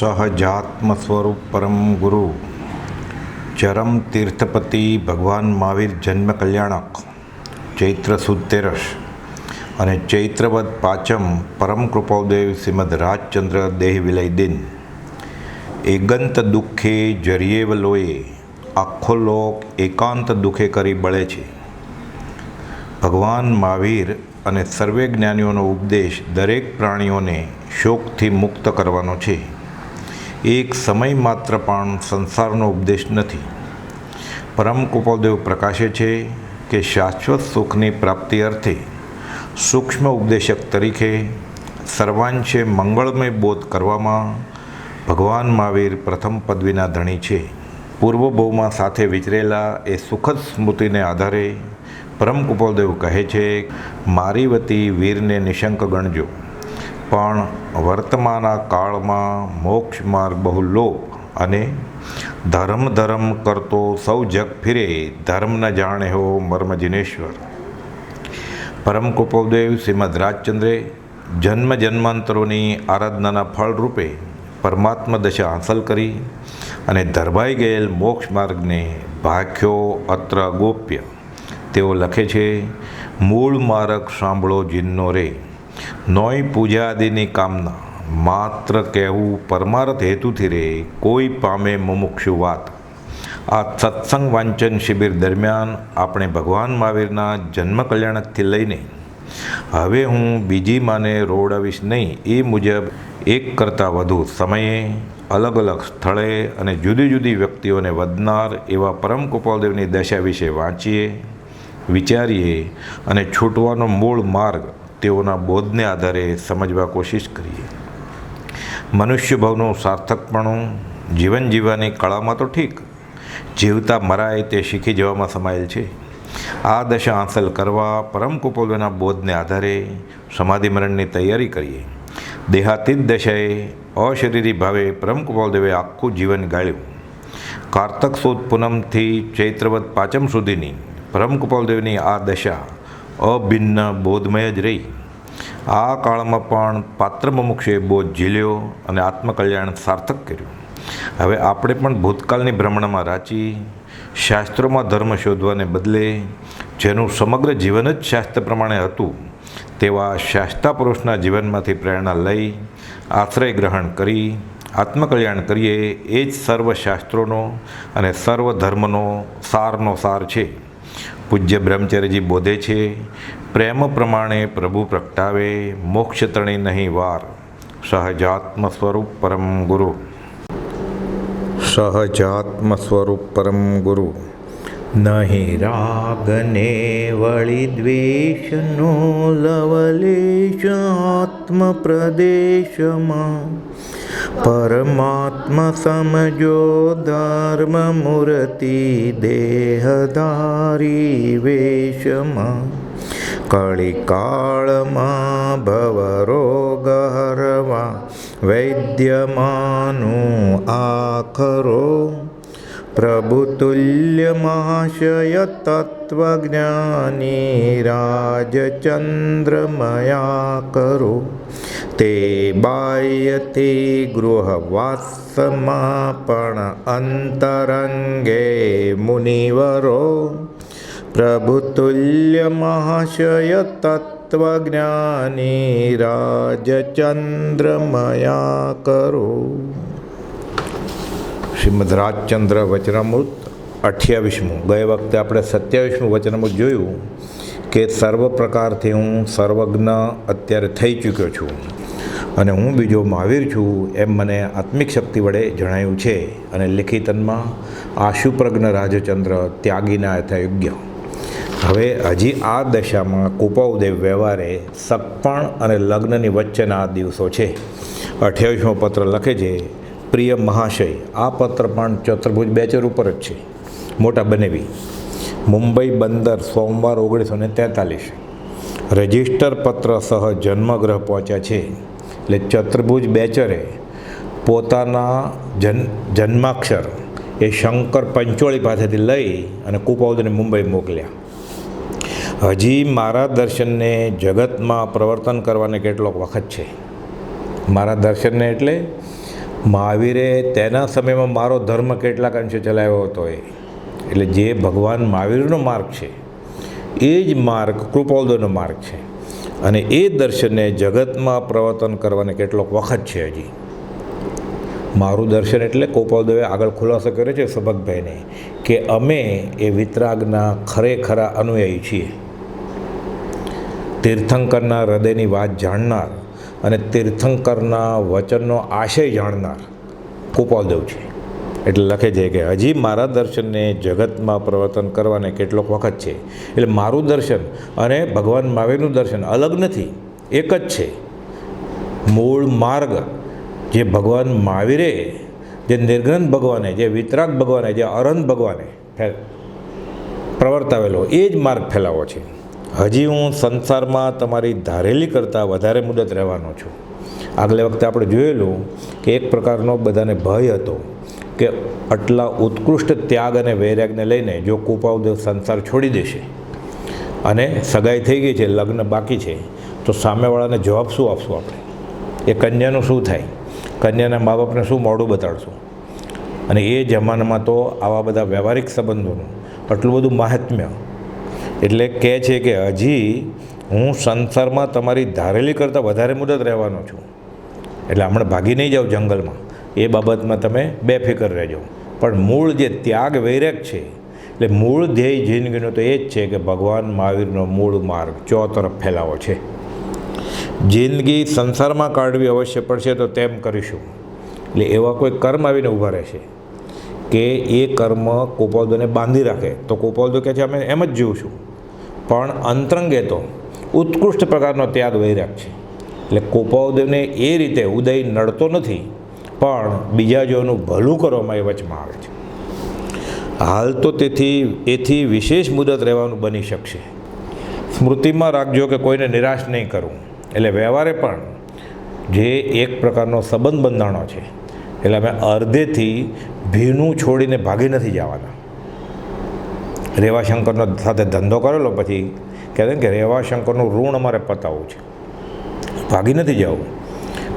સહજાત્મ સ્વરૂપ પરમ ગુરુ ચરમ તીર્થપતિ ભગવાન મહાવીર જન્મ કલ્યાણક ચૈત્ર સુદ તેરસ અને ચૈત્રવદ પાંચમ પરમ કૃપાદેવ શ્રીમદ રાજચંદ્ર દેહ વિલય દિન એગંત દુઃખે જરિયેવ લોએ આખો લોક એકાંત દુઃખે કરી બળે છે. ભગવાન મહાવીર અને સર્વે જ્ઞાનીઓનો ઉપદેશ દરેક પ્રાણીઓને શોકથી મુક્ત કરવાનો છે. એક સમય માત્ર પણ સંસારનો ઉપદેશ નથી. પરમ કૃપાદેવ પ્રકાશે છે કે શાશ્વત સુખની પ્રાપ્તિ અર્થે સૂક્ષ્મ ઉપદેશક તરીકે સર્વાંશે મંગળમય બોધ કરવામાં ભગવાન મહાવીર પ્રથમ પદવીના ધણી છે. પૂર્વભવમાં સાથે વિચરેલા એ સુખદ સ્મૃતિને આધારે પરમ કૃપાદેવ કહે છે, મારી વતી વીરને નિશંક ગણજો, પણ વર્તમાના કાળમાં મોક્ષ માર્ગ બહુ લોપ અને ધર્મ કરતો સૌ જગ ફિરે, ધર્મ ન જાણે હો મર્મ જિનેશ્વર. પરમ કૃપાદેવ શ્રીમદ રાજચંદ્રે જન્મ જન્માંતરોની આરાધનાના ફળ રૂપે પરમાત્મા દશા હાંસલ કરી અને ધરબાઈ ગયેલ મોક્ષ માર્ગને ભાખ્યો અત્ર ગોપ્ય. તેઓ લખે છે, મૂળ માર્ગ સાંભળો જીનનો રે, નોય પૂજા આદિની કામના, માત્ર કહેવું પરમાર્થ હેતુથી રે, કોઈ પામે મુમુક્ષુ વાત. આ સત્સંગ વાંચન શિબિર દરમિયાન આપણે ભગવાન મહાવીરના જન્મ કલ્યાણકથી લઈને હવે હું બીજી માને રોડાવીશ નહીં એ મુજબ એક કરતાં વધુ સમયે અલગ અલગ સ્થળે અને જુદી જુદી વ્યક્તિઓને વધનાર એવા પરમ કૃપાદેવની દશા વિશે વાંચીએ, વિચારીએ અને છૂટવાનો મૂળ માર્ગ તેઓના બોધને આધારે સમજવા કોશિશ કરીએ. મનુષ્ય ભાવનું સાર્થકપણું જીવન જીવવાની કળામાં તો ઠીક, જીવતા મરાય તે શીખી જવામાં સમાયેલ છે. આ દશા હાંસલ કરવા પરમ કૃપાદેવના બોધને આધારે સમાધિ મરણની તૈયારી કરીએ. દેહાતીત દશાએ અશરીરી ભાવે પરમ કૃપાદેવે આખું જીવન ગાળ્યું. કારતક સુદ પૂનમથી ચૈત્રવદ પાંચમ સુધીની પરમ કૃપાદેવની આ દશા અભિન્ન બોધમય જ રહી. આ કાળમાં પણ પાત્ર મુમુક્ષુએ બોધ ઝીલ્યો અને આત્મકલ્યાણ સાર્થક કર્યું. હવે આપણે પણ ભૂતકાળની ભ્રમણમાં રાચી શાસ્ત્રોમાં ધર્મ શોધવાને બદલે જેનું સમગ્ર જીવન જ શાસ્ત્ર પ્રમાણે હતું તેવા શાસ્તા પુરુષના જીવનમાંથી પ્રેરણા લઈ આશ્રય ગ્રહણ કરી આત્મકલ્યાણ કરીએ. એ જ સર્વ શાસ્ત્રોનો અને સર્વ ધર્મનો સારનો સાર છે. પૂજ્ય બ્રહ્મચર્યજી બોધે છે, પ્રેમ પ્રમાણે પ્રભુ પ્રગટાવે, મોક્ષ તણી નહીં વાર. સહજાત્મ સ્વરૂપ પરમ ગુરુ. સહજાત્મ સ્વરૂપ પરમ ગુરુ. નહીં રાગને વળી દ્વેષનો લવલેશ આત્મ પ્રદેશમાં, પરમાત્મા સમજો ધર્મ મૂર્તિ દેહધારી વેશમાં. કળિકાળમાં ભવરોગ હરવા વૈદ્યમાનું આખરો, પ્રભુતુલ્ય મહાશય તત્વજ્ઞાની રાજચંદ્રમયા કરો. તે બાહ્યથી ગૃહવાસમાં પણ અંતરંગે મુનિવરો, પ્રભુતુલ્ય મહાશય તત્વજ્ઞાની રાજચંદ્રમયા કરો. શ્રીમદ રાજચંદ્ર વચનામૃત 28મું. ગયે વખતે આપણે 27મું વચનામૃત જોયું કે સર્વ પ્રકારથી હું સર્વજ્ઞ અત્યારે થઈ ચૂક્યો છું અને હું બીજો મહાવીર છું એમ મને આત્મિક શક્તિ વડે જણાયું છે. અને લિખિતનમાં આશુપ્રજ્ઞ રાજચંદ્ર ત્યાગીના યથાયોગ્ય. હવે હજી આ દશામાં કૃપાદેવ વ્યવહારે સગપણ અને લગ્નની વચ્ચેના આ દિવસો છે. 28મો પત્ર લખે છે, પ્રિય મહાશય. આ પત્ર પણ ચતુર્ભુજ બેચર ઉપર જ છે. મોટા બનેવી, મુંબઈ બંદર, સોમવાર 1943. રજિસ્ટર પત્ર સહ જન્મગ્રહ પહોંચ્યા છે. એટલે ચતુર્ભુજ બેચરે પોતાના જન્માક્ષર એ શંકર પંચોળી પાસેથી લઈ અને કૃપાદેવને મુંબઈ મોકલ્યા. હજી મારા દર્શનને જગતમાં પ્રવર્તન કરવાને કેટલોક વખત છે. મારા દર્શનને એટલે મહાવીરે તેના સમયમાં મારો ધર્મ કેટલાક અંશે ચલાવ્યો હતો એટલે જે ભગવાન મહાવીરનો માર્ગ છે એ જ માર્ગ કૃપાળુનો માર્ગ છે. અને એ દર્શનને જગતમાં પ્રવર્તન કરવાને કેટલોક વખત છે હજી. મારું દર્શન એટલે કૃપાળુએ આગળ ખુલાસો કર્યો છે સબકભાઈને કે અમે એ વિતરાગના ખરેખરા અનુયાયી છીએ. તીર્થંકરના હૃદયની વાત જાણનાર અને તીર્થંકરના વચનનો આશય જાણનાર કૃપાળુદેવ છે. એટલે લખે છે કે હજી મારા દર્શનને જગતમાં પ્રવર્તન કરવાને કેટલોક વખત છે. એટલે મારું દર્શન અને ભગવાન મહાવીરનું દર્શન અલગ નથી, એક જ છે. મૂળ માર્ગ જે ભગવાન મહાવીરે, જે નિર્ગ્રંથ ભગવાને, જે વિતરાગ ભગવાને, જે અરહંત ભગવાને પ્રવર્તાવેલો એ જ માર્ગ ફેલાવો છે. હજી હું સંસારમાં તમારી ધારેલી કરતાં વધારે મુદત રહેવાનો છું. આગલે વખતે આપણે જોયેલું કે એક પ્રકારનો બધાને ભય હતો કે આટલા ઉત્કૃષ્ટ ત્યાગ અને વૈરાગને લઈને જો કૃપાળુદેવ સંસાર છોડી દેશે અને સગાઈ થઈ ગઈ છે, લગ્ન બાકી છે, તો સામેવાળાને જવાબ શું આપશું આપણે? એ કન્યાનું શું થાય? કન્યાના મા બાપને શું મોઢું બતાડશું? અને એ જમાનામાં તો આવા બધા વ્યવહારિક સંબંધોનું આટલું બધું મહાત્મ્ય. એટલે કહે છે કે હજી હું સંસારમાં તમારી ધારેલી કરતાં વધારે મુદત રહેવાનો છું. એટલે હમણાં ભાગી નહીં જાઓ જંગલમાં, એ બાબતમાં તમે બેફિકર રહેજો. પણ મૂળ જે ત્યાગ વૈરાગ છે, એટલે મૂળ ધ્યેય જિંદગીનો તો એ જ છે કે ભગવાન મહાવીરનો મૂળ માર્ગ ચોતરફ ફેલાવો છે. જિંદગી સંસારમાં કાઢવી અવશ્ય પડશે તો તેમ કરીશું. એટલે એવા કોઈ કર્મ આવીને ઊભા રહેશે કે એ કર્મ કૃપાળુને બાંધી રાખે તો કૃપાળુ કહે છે અમે એમ જ જીવું છું. પણ અંતરંગે તો ઉત્કૃષ્ટ પ્રકારનો ત્યાગ વૈરાગ છે. એટલે કૃપાળુદેવને એ રીતે ઉદય નડતો નથી, પણ બીજા જોનું ભલું કરવામાં એ વચમાં આવે છે. હાલ તો એથી વિશેષ મુદત રહેવાનું બની શકશે. સ્મૃતિમાં રાખજો કે કોઈને નિરાશ નહીં કરવું. એટલે વ્યવહારે પણ જે એક પ્રકારનો સંબંધ બંધાણો છે, એટલે અમે અર્ધેથી ભીનું છોડીને ભાગી નથી જવાના. રેવાશંકરનો સાથે ધંધો કરેલો પછી કહેવાય ને કે રેવાશંકરનું ઋણ અમારે પતાવવું છે, ભાગી નથી જવું.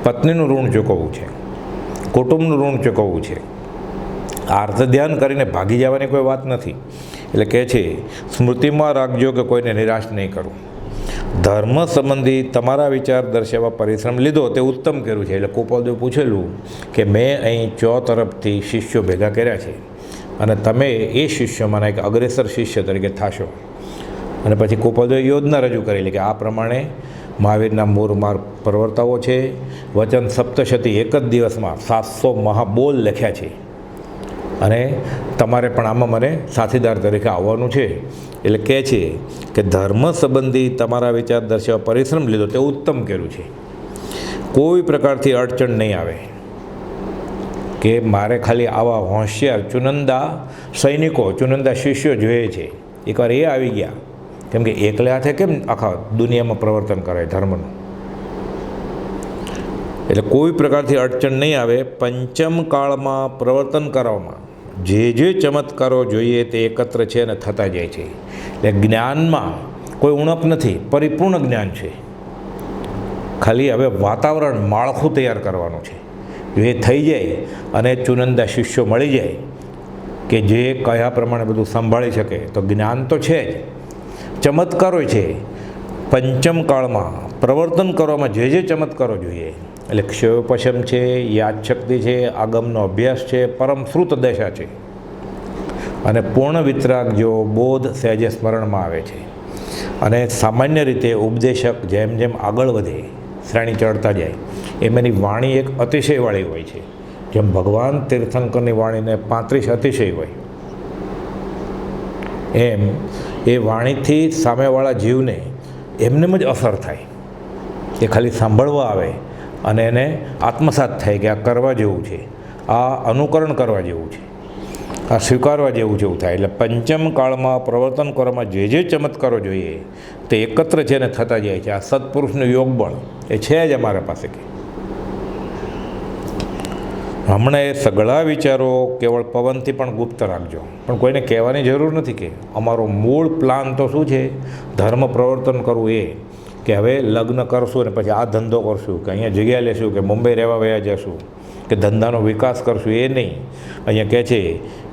પત્નીનું ઋણ ચૂકવવું છે, કુટુંબનું ઋણ ચૂકવવું છે. આર્થ ધ્યાન કરીને ભાગી જવાની કોઈ વાત નથી. એટલે કહે છે સ્મૃતિમાં રાખજો કે કોઈને નિરાશ નહીં કરવું. ધર્મ સંબંધી તમારા વિચાર દર્શાવવા પરિશ્રમ લીધો તે ઉત્તમ કર્યું છે. એટલે કૃપાળુદેવ પૂછેલું કે મેં અહીં તરફથી શિષ્યો ભેગા કર્યા છે અને તમે એ શિષ્યોમાંના એક અગ્રેસર શિષ્ય તરીકે થશો. અને પછી કૃપાળુદેવે યોજના રજૂ કરેલી કે આ પ્રમાણે મહાવીરના મૂળ માર્ગ પ્રવર્તાવો છે. વચન સપ્તશતી એક જ દિવસમાં 700 મહાબોલ લખ્યા છે અને તમારે પણ આમાં મને સાથીદાર તરીકે આવવાનું છે. એટલે કહે છે કે ધર્મ સંબંધી તમારા વિચાર દર્શાવવા પરિશ્રમ લીધો તે ઉત્તમ કર્યું છે. કોઈ પ્રકારથી અડચણ નહીં આવે કે મારે ખાલી આવા હોશિયાર ચુનંદા સૈનિકો, ચુનંદા શિષ્યો જોઈએ છે. એકવાર એ આવી ગયા, કેમ કે એકલે હાથે કેમ આખા દુનિયામાં પ્રવર્તન કરાય ધર્મનું. એટલે કોઈ પ્રકારથી અડચણ નહીં આવે. પંચમ કાળમાં પ્રવર્તન કરવામાં જે ચમત્કારો જોઈએ તે એકત્ર છે અને થતા જાય છે. એટલે જ્ઞાનમાં કોઈ ઉણપ નથી, પરિપૂર્ણ જ્ઞાન છે. ખાલી હવે વાતાવરણ, માળખું તૈયાર કરવાનું છે. જો એ થઈ જાય અને ચુનંદા શિષ્યો મળી જાય કે જે કયા પ્રમાણે બધું સંભાળી શકે તો જ્ઞાન તો છે જ, ચમત્કારો છે. પંચમ કાળમાં પ્રવર્તન કરવામાં જે ચમત્કારો જોઈએ, એટલે ક્ષયોપશમ છે, યાદશક્તિ છે, આગમનો અભ્યાસ છે, પરમ શ્રુત દશા છે અને પૂર્ણ વિતરાગ જેવો બોધ સહેજે સ્મરણમાં આવે છે. અને સામાન્ય રીતે ઉપદેશક જેમ જેમ આગળ વધે, શ્રેણી ચડતા જાય, એમ એની વાણી એક અતિશયવાળી હોય છે. જેમ ભગવાન તીર્થંકરની વાણીને 35 અતિશય હોય, એમ એ વાણીથી સામેવાળા જીવને એમનેમ જ અસર થાય. એ ખાલી સાંભળવા આવે અને એને આત્મસાત થાય કે આ કરવા જેવું છે, આ અનુકરણ કરવા જેવું છે, આ સ્વીકારવા જેવું છે, એવું થાય. એટલે પંચમ કાળમાં પ્રવર્તન કરવામાં જે ચમત્કારો જોઈએ તે એકત્ર છે ને થતા જાય છે. આ સત્પુરુષનું યોગ બળ એ છે જ અમારા પાસે. કે હમણાં એ સઘળા વિચારો કેવળ પવનથી પણ ગુપ્ત રાખજો, પણ કોઈને કહેવાની જરૂર નથી. કે અમારો મૂળ પ્લાન તો શું છે? ધર્મ પ્રવર્તન કરવું. એ કે હવે લગ્ન કરશું ને પછી આ ધંધો કરશું, કે અહીંયા જગ્યા લેશું, કે મુંબઈ રહેવા વયા જશું, કે ધંધાનો વિકાસ કરશું એ નહીં. અહીંયા કહે છે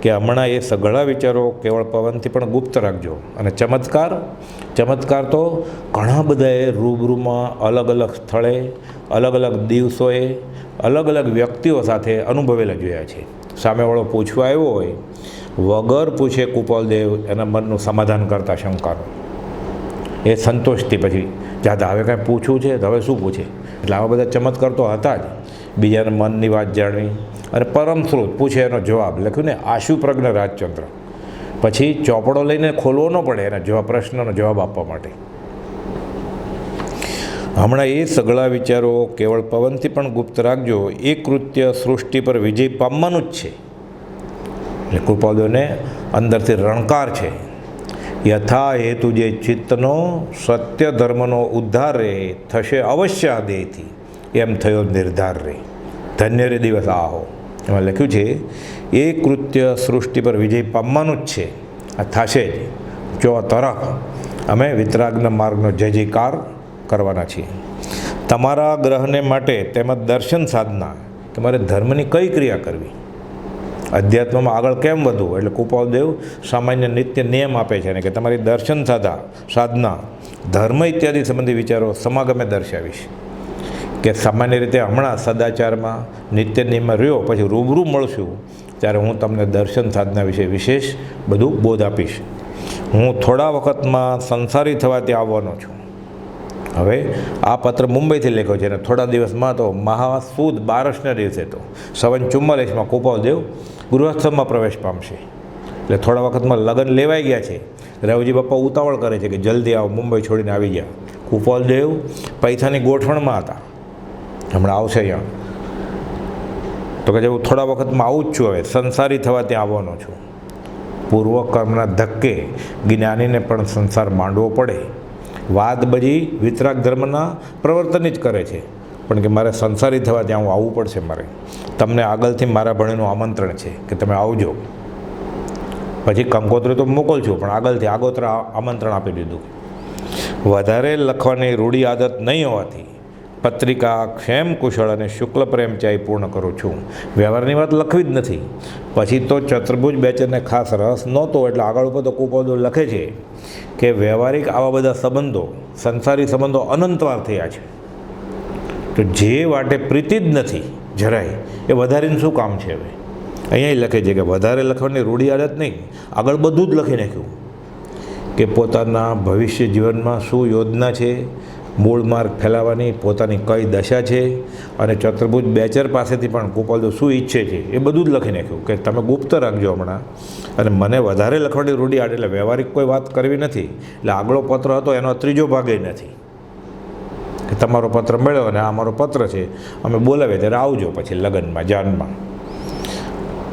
કે હમણાં એ સઘળા વિચારો કેવળ પવનથી પણ ગુપ્ત રાખજો. અને ચમત્કાર તો ઘણા બધાએ રૂબરૂમાં અલગ અલગ સ્થળે અલગ અલગ દિવસોએ અલગ અલગ વ્યક્તિઓ સાથે અનુભવેલા જોયા છે. સામેવાળો પૂછવા આવ્યો હોય, વગર પૂછે કુપાલદેવ એના મનનું સમાધાન કરતા શંકર. એ સંતોષથી પછી જાતા હવે કાંઈ પૂછવું છે તો હવે શું પૂછે. એટલે આવા બધા ચમત્કાર તો હતા જ. બીજાના મનની વાત જાણવી અને પરમ સ્રોત પૂછે એનો જવાબ લખ્યું ને આશુ પ્રજ્ઞ રાજચંદ્ર. પછી ચોપડો લઈને ખોલવો ન પડે એના જવાબ, પ્રશ્નનો જવાબ આપવા માટે. હમણાં એ સઘળા વિચારો કેવળ પવનથી પણ ગુપ્ત રાખજો. એ કૃત્ય સૃષ્ટિ પર વિજય પામવાનું જ છે. એટલે કૃપાદેવને અંદરથી રણકાર છે. યથા હેતુ જે ચિત્તનો સત્ય ધર્મનો ઉદ્ધાર રે થશે અવશ્ય આ દેહથી, એમ થયો નિર્ધાર રે. ધન્ય રે દિવસ આહો. એમાં લખ્યું છે એ કૃત્ય સૃષ્ટિ પર વિજય પામવાનું જ છે, આ થશે જ. જો તરફ અમે વિતરાગના માર્ગનો જય જયકાર કરવાના છીએ. તમારા ગ્રહને માટે તેમજ દર્શન સાધના કે મારે ધર્મની કઈ ક્રિયા કરવી, અધ્યાત્મમાં આગળ કેમ વધવું. એટલે કુપાલદેવ સામાન્ય નિત્ય નિયમ આપે છે ને કે તમારી દર્શન સાધના ધર્મ ઇત્યાદિ સંબંધી વિચારો સમાગમે દર્શાવીશ. કે સામાન્ય રીતે હમણાં સદાચારમાં નિત્ય નિયમમાં રહ્યો, પછી રૂબરૂ મળશું ત્યારે હું તમને દર્શન સાધના વિશે વિશેષ બધું બોધ આપીશ. હું થોડા વખતમાં સંસારી થવા ત્યાં આવવાનો છું. હવે આ પત્ર મુંબઈથી લખ્યો છે અને થોડા દિવસમાં તો મહાસુદ 12ના દિવસે તો 47માં કુપાલદેવ ગૃહસ્થમાં પ્રવેશ પામશે. એટલે થોડા વખતમાં લગ્ન લેવાઈ ગયા છે. રાવજી બાપા ઉતાવળ કરે છે કે જલ્દી આવો, મુંબઈ છોડીને આવી ગયા. કુપાલદેવ પૈસાની ગોઠવણમાં હતા, હમણાં આવશે અહીંયા. તો કે હું થોડા વખતમાં આવું જ છું, હવે સંસારી થવા ત્યાં આવવાનો છું. પૂર્વકર્મના ધક્કે જ્ઞાનીને પણ સંસાર માંડવો પડે. વાત બધી વિતરાગ ધર્મના પ્રવર્તન જ કરે છે, પણ કે મારે સંસારી થવા ત્યાં હું આવવું પડશે. મારે તમને આગળથી મારા ભણીનું આમંત્રણ છે કે તમે આવજો. પછી કંકોત્રી તો મોકલશું, પણ આગોતરા આમંત્રણ આપી દીધું. વધારે લખવાની રૂઢી આદત નહીં હોવાથી પત્રિકા ક્ષેમ કુશળ અને શુક્લ પ્રેમ ચાય પૂર્ણ કરું છું. વ્યવહારની વાત લખવી જ નથી. પછી તો ચતુર્ભુજ બેચરને ખાસ રસ નહોતો, એટલે આગળ ઉપર તો કુપાલદેવ લખે છે કે વ્યવહારિક આવા બધા સંબંધો, સંસારી સંબંધો અનંતવાર થયા છે. તો જે વાટે પ્રીતિ જ નથી જરાય, એ વધારીને શું કામ છે. હવે અહીંયા લખે છે કે વધારે લખવાની રૂઢી આદત નહીં, આગળ બધું જ લખી નાખ્યું કે પોતાના ભવિષ્ય જીવનમાં શું યોજના છે, મૂળ માર્ગ ફેલાવવાની પોતાની કઈ દશા છે, અને ચતુર્ભુજ બેચર પાસેથી પણ કુપાલદેવ શું ઈચ્છે છે એ બધું જ લખી નાખ્યું કે તમે ગુપ્ત રાખજો હમણાં. અને મને વધારે લખવાની રૂઢી આડે, એટલે વ્યવહારિક કોઈ વાત કરવી નથી. એટલે આગલો પત્ર હતો એનો ત્રીજો ભાગે નથી કે તમારો પત્ર મળ્યો અને આ મારો પત્ર છે, અમે બોલાવીએ ત્યારે આવજો પછી લગ્નમાં જાનમાં.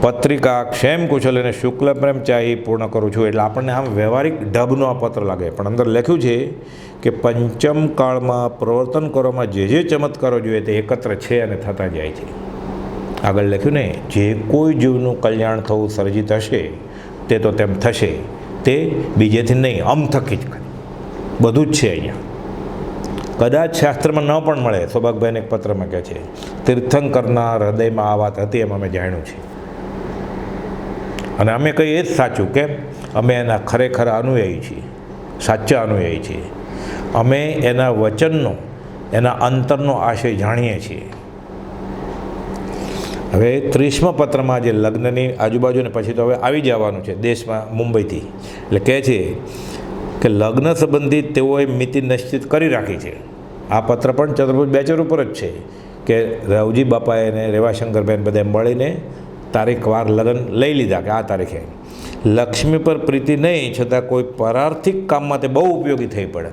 પત્રિકા ક્ષેમ કુશલ અને શુક્લ પ્રેમ ચાહી પૂર્ણ કરું છું. એટલે આપણને આમ વ્યવહારિક ઢબનો આ પત્ર લાગે, પણ અંદર લખ્યું છે કે પંચમ કાળમાં પ્રવર્તન કરવામાં જે ચમત્કારો જોઈએ તે એકત્ર છે અને થતા જાય છે. આગળ લખ્યું ને, જે કોઈ જીવનું કલ્યાણ થવું સર્જિત હશે તે તો તેમ થશે, તે બીજેથી નહીં, આમ થકી જ બધું જ છે અહીંયા. કદાચ શાસ્ત્રમાં ન પણ મળે. સૌભાગભાઈને એક પત્રમાં કહે છે તીર્થંકરના હૃદયમાં આ વાત હતી, એમ અમે જાણ્યું છે. અને અમે કહીએ જ સાચું, કેમ અમે એના ખરેખર અનુયાયી છીએ, સાચા અનુયાયી છીએ. અમે એના વચનનો, એના અંતરનો આશય જાણીએ છીએ. હવે 30મા પત્રમાં જે લગ્નની આજુબાજુને પછી તો હવે આવી જવાનું છે દેશમાં મુંબઈથી. એટલે કહે છે કે લગ્ન સંબંધિત તેઓએ મિતિ નિશ્ચિત કરી રાખી છે. આ પત્ર પણ ચતુર્ભુજ બેચર ઉપર જ છે કે રાવજી બાપાએ અને રેવાશંકરબેન બધા મળીને તારીખ વાર લગ્ન લઈ લીધા કે આ તારીખે. લક્ષ્મી પર પ્રીતિ નહીં છતાં કોઈ પરાર્થિક કામમાં તે બહુ ઉપયોગી થઈ પડે.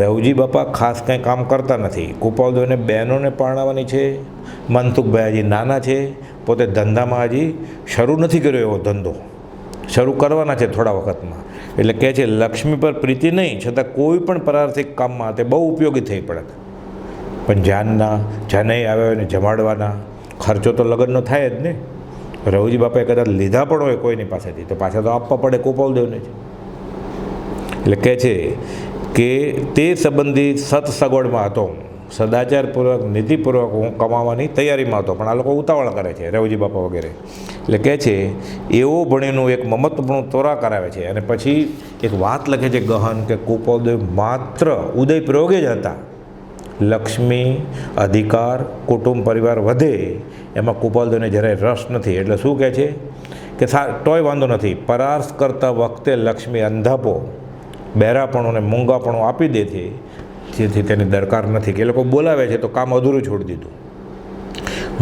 રાવજી બાપા ખાસ કંઈ કામ કરતા નથી. કુપાલદેવને બહેનોને પરણાવવાની છે. મનસુખભાઈ હજી નાના છે, પોતે ધંધામાં હજી શરૂ નથી કર્યો, એવો ધંધો શરૂ કરવાના છે થોડા વખતમાં. એટલે કહે છે લક્ષ્મી પર પ્રીતિ નહીં છતાં કોઈ પણ પરાર્થિક કામમાં તે બહુ ઉપયોગી થઈ પડે. પણ જાનઈ આવ્યા હોય ને જમાડવાના ખર્ચો તો લગ્નનો થાય જ ને. રાવજી બાપાએ કદાચ લીધા પણ હોય કોઈની પાસેથી તો પાછા તો આપવા પડે કુપાલદેવને જ. એટલે કહે છે કે તે સંબંધી સત્સગવડમાં હતો. સદાચારપૂર્વક નીતિપૂર્વક હું કમાવાની તૈયારીમાં હતો, પણ આ લોકો ઉતાવળ કરે છે, રેવજી બાપા વગેરે. એટલે કહે છે એવો ભણીનું એક મમત્વપણું તોરા કરાવે છે. અને પછી એક વાત લખે છે ગહન કે કુપોદય માત્ર ઉદય પ્રયોગે જ હતા. લક્ષ્મી, અધિકાર, કુટુંબ, પરિવાર વધે એમાં કુપોદયને જરાય રસ નથી. એટલે શું કહે છે કે તોય વાંધો નથી, પરાર્થ કરતા વખતે લક્ષ્મી અંધાપો, બહેરાપણું અને મૂંગાપણું આપી દે છે, જેથી તેની દરકાર નથી. કે એ લોકો બોલાવે છે તો કામ અધૂરું છોડી દીધું.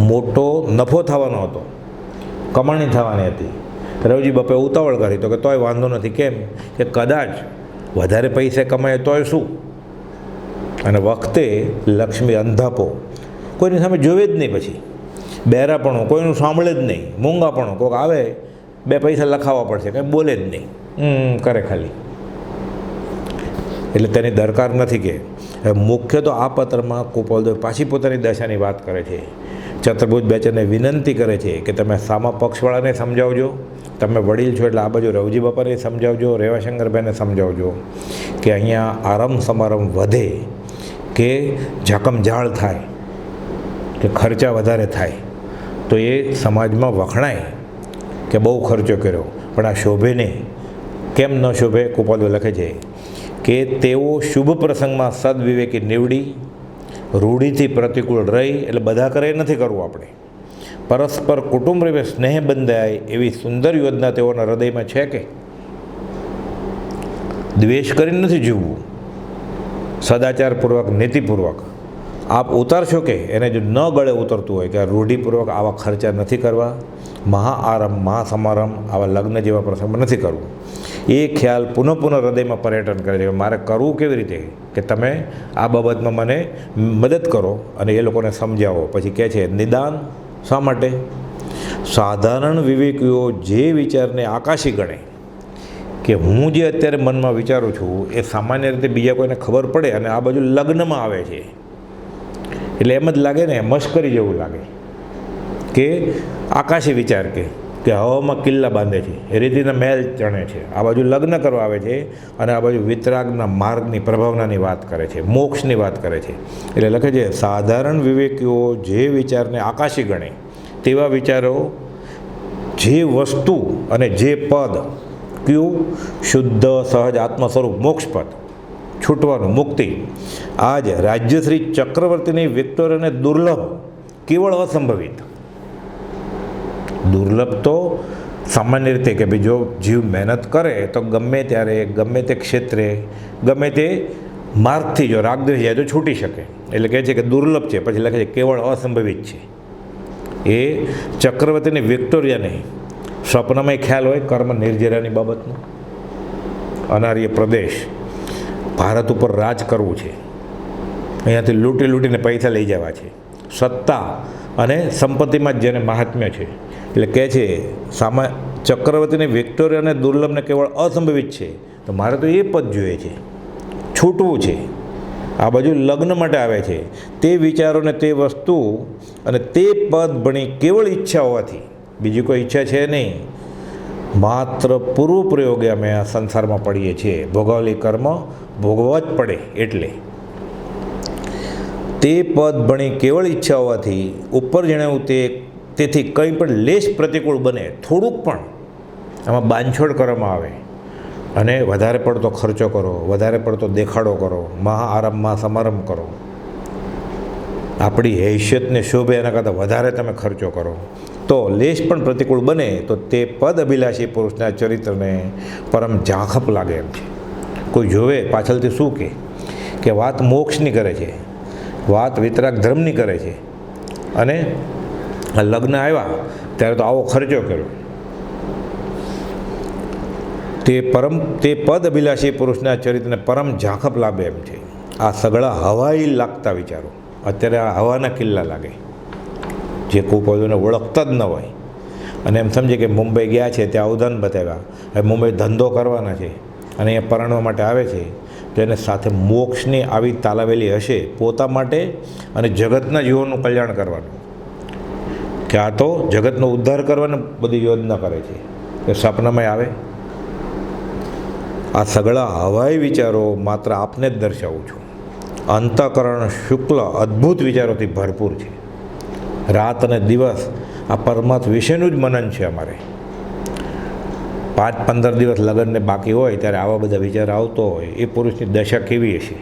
મોટો નફો થવાનો હતો, કમાણી થવાની હતી. રવજી બાપે ઉતાવળ કરી તો કે તોય વાંધો નથી. કેમ કે કદાચ વધારે પૈસા કમાય તોય શું, અને વખતે લક્ષ્મી અંધાપો, કોઈની સામે જોવે જ નહીં, પછી બહેરાપણું, કોઈનું સાંભળે જ નહીં, મૂંગાપણું, કોઈક આવે 2 પૈસા લખાવવા પડશે, કંઈ બોલે જ નહીં, કરે ખાલી. એટલે તેની દરકાર નથી. કે મુખ્ય તો આ પત્રમાં કુપોદય પાછી પોતાની દશાની વાત કરે છે. ચતુર્ભુજ બેચરને વિનંતી કરે છે કે તમે સામા પક્ષવાળાને સમજાવજો, તમે વડીલ છો એટલે આ બાજુ રવજી બાપાને સમજાવજો, રેવાશંકરભાઈને સમજાવજો કે અહીંયા આરમ સમારમ વધે કે ઝાકમઝાળ થાય કે ખર્ચા વધારે થાય તો એ સમાજમાં વખણાય કે બહુ ખર્ચો કર્યો, પણ આ શોભે નહીં. કેમ ન શોભે? કુપોદય લખે છે કે તેઓ શુભ પ્રસંગમાં સદવિવેકી નીવડી, રૂઢિથી પ્રતિકૂળ રહી, એટલે બધા કરે નથી કરવું આપણે, પરસ્પર કુટુંબ રૂપે સ્નેહ બંધાય એવી સુંદર યોજના તેઓના હૃદયમાં છે. કે દ્વેષ કરીને નથી જીવવું, સદાચારપૂર્વક નીતિપૂર્વક આપ ઉતારશો. કે એને જો ન ગળે ઉતરતું હોય કે રૂઢિપૂર્વક આવા ખર્ચા નથી કરવા, મહાઆરમ, મહાસમારંભ, આવા લગ્ન જેવા પ્રસંગમાં નથી કરવું. એ ખ્યાલ પુનઃ હૃદયમાં પર્યટન કરે છે કે મારે કરવું કેવી રીતે, કે તમે આ બાબતમાં મને મદદ કરો અને એ લોકોને સમજાવો. પછી કહે છે નિદાન શા માટે? સાધારણ વિવેકીઓ જે વિચારને આકાશી ગણે, કે હું જે અત્યારે મનમાં વિચારું છું એ સામાન્ય રીતે બીજા કોઈને ખબર પડે અને આ બાજુ લગ્નમાં આવે છે એટલે એમ જ લાગે ને, મશ્કરી જેવું લાગે કે આકાશી વિચાર, કે હવામાં કિલ્લા બાંધે છે, એ રીતિના મહેલ ચણે છે. આ બાજુ લગ્ન કરવા આવે છે અને આ બાજુ વિતરાગના માર્ગની પ્રભાવનાની વાત કરે છે, મોક્ષની વાત કરે છે. એટલે લખે છે સાધારણ વિવેકીઓ જે વિચારને આકાશી ગણે તેવા વિચારો, જે વસ્તુ અને જે પદ, કયું? શુદ્ધ સહજ આત્મ સ્વરૂપ મોક્ષપદ, છૂટવાનું, મુક્તિ. આજ રાજ્યશ્રી ચક્રવર્તીની વિક્ટોરિયાને દુર્લભ, કેવળ અસંભવિત. દુર્લભ તો સામાન્ય રીતે કે ભાઈ જો જીવ મહેનત કરે તો ગમે ત્યારે, ગમે તે ક્ષેત્રે, ગમે તે માર્ગથી જો રાગદ્વેષ જાય તો છૂટી શકે. એટલે કહે છે કે દુર્લભ છે. પછી લખે છે કેવળ અસંભવિત છે. એ ચક્રવર્તીની વિક્ટોરિયાને સ્વપ્નમાં ખ્યાલ હોય કર્મ નિર્જરાની બાબતનો, અનાર્ય પ્રદેશ, ભારત ઉપર રાજ કરવું છે, અહીંયાથી લૂંટી લૂંટીને પૈસા લઈ જવા છે, સત્તા અને સંપત્તિમાં જ જેને મહાત્મ્ય છે. એટલે કહે છે ચક્રવર્તીની વિક્ટોરિયાને દુર્લભને કેવળ અસંભવિત છે. તો મારે તો એ પદ જોઈએ છે, છૂટવું છે. આ બાજુ લગ્ન માટે આવે છે, તે વિચારોને, તે વસ્તુ અને તે પદ ભણી કેવળ ઈચ્છા હોવાથી, બીજી કોઈ ઈચ્છા છે નહીં, માત્ર પૂર્વ પ્રયોગે અમે આ સંસારમાં પડીએ છીએ, ભોગવલી કર્મ ભોગવવા જ પડે. એટલે તે પદ ભણી કેવળ ઈચ્છા હોવાથી ઉપર જણાવ્યું તેથી કંઈ પણ લેશ પ્રતિકૂળ બને, થોડુંક પણ આમાં બાંધછોડ કરવામાં આવે અને વધારે પડતો ખર્ચો કરો, વધારે પડતો દેખાડો કરો, મહાઆરંભમાં સમારંભ કરો, આપણી હૈસિયતને શોભે એના કરતાં વધારે તમે ખર્ચો કરો, તો લેશ પણ પ્રતિકૂળ બને તો તે પદ અભિલાષી પુરુષના ચરિત્રને પરમ ઝાંખપ લાગે એમ છે. કોઈ જોવે પાછળથી શું કે વાત મોક્ષની કરે છે, વાત વિતરાગ ધર્મની કરે છે, અને લગ્ન આવ્યા ત્યારે તો આવો ખર્ચો કર્યો. તે પદ અભિલાષી પુરુષના ચરિત્રને પરમ ઝાંખપ લાગે એમ છે. આ સગળા હવાઈ લાગતા વિચારો અત્યારે આ હવાના કિલ્લા લાગે, જે કુપોદયને ઓળખતા જ ન હોય અને એમ સમજે કે મુંબઈ ગયા છે, ત્યાં અવધાન બતાવ્યા, હવે મુંબઈ ધંધો કરવાના છે અને અહીંયા પરણવા માટે આવે છે, તો એને સાથે મોક્ષની આવી તાલાવેલી હશે પોતા માટે અને જગતના જીવોનું કલ્યાણ કરવાનું, કે આ તો જગતનો ઉદ્ધાર કરવાની બધી યોજના કરે છે, એ સપનામાં આવે. આ સગળા હવાઈ વિચારો માત્ર આપને જ દર્શાવું છું. અંતઃકરણ શુક્લ અદ્ભુત વિચારોથી ભરપૂર છે. રાત અને દિવસ આ પરમાત્મા વિશેનું જ મનન છે અમારે. 5-15 દિવસ લગ્નને બાકી હોય ત્યારે આવા બધા વિચાર આવતો હોય. એ પુરુષની દશા કેવી હશે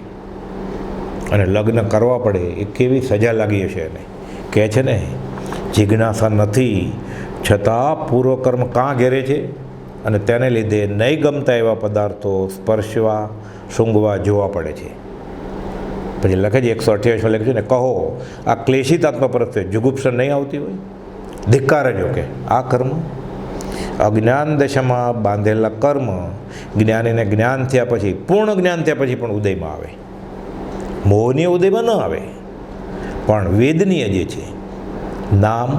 અને લગ્ન કરવા પડે એ કેવી સજા લાગી હશે. એને કહે છે ને, જિજ્ઞાસા નથી છતાં પૂર્વકર્મ કાં ઘેરે છે અને તેને લીધે નહીં ગમતા એવા પદાર્થો સ્પર્શવા સૂંઘવા જોવા પડે છે. પછી લખે છે 128 લખે છે ને, કહો આ ક્લેશિત આત્મા પરત્વે જુગુપ્સા નહીં આવતી હોય? ધિક્કાર જો કે આ કર્મ અજ્ઞાન દશામાં બાંધેલા કર્મ જ્ઞાનીને જ્ઞાન થયા પછી, પૂર્ણ જ્ઞાન થયા પછી પણ ઉદયમાં આવે. મોહનીય ઉદયમાં ન આવે, પણ વેદનીય જે છે નામ,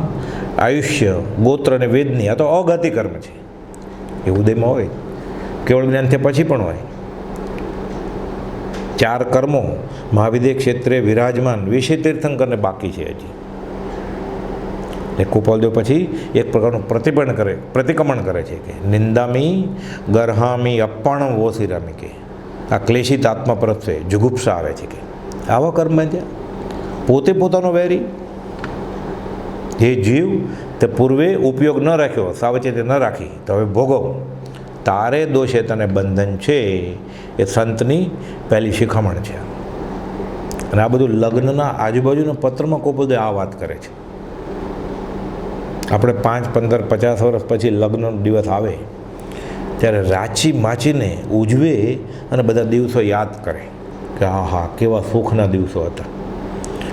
આયુષ્ય, ગોત્ર અને વેદની, આ તો અઘાતી કર્મ છે. એ ઉદયમાં હોય, કેવળ જ્ઞાન થયા પછી પણ હોય. 4 કર્મો મહાવિદ્ય ક્ષેત્રે વિરાજમાન વિષય તીર્થંકરને બાકી છે હજી. એ કુપાલદેવ પછી એક પ્રકારનું પ્રતિક્રમણ કરે છે કે નિંદામી ગરહામી અપ્પાણમ વોસિરામી, કે આ ક્લેશિત આત્મા પરત્વે જુગુપ્સા આવે છે. કે આવા કર્મ ત્યાં પોતે પોતાનો વેરી, જે જીવ તે પૂર્વે ઉપયોગ ન રાખ્યો, સાવચેતી ન રાખી, તો હવે ભોગવ. તારે દોષે તને બંધન છે, એ સંતની પહેલી શિખામણ છે. અને આ બધું લગ્નના આજુબાજુના પત્રમાં કુપાલદેવ આ વાત કરે છે. આપણે 5, 15, 50 વર્ષ પછી લગ્નનો દિવસ આવે ત્યારે રાચી માચીને ઉજવે અને બધા દિવસો યાદ કરે કે હા કેવા સુખના દિવસો હતા.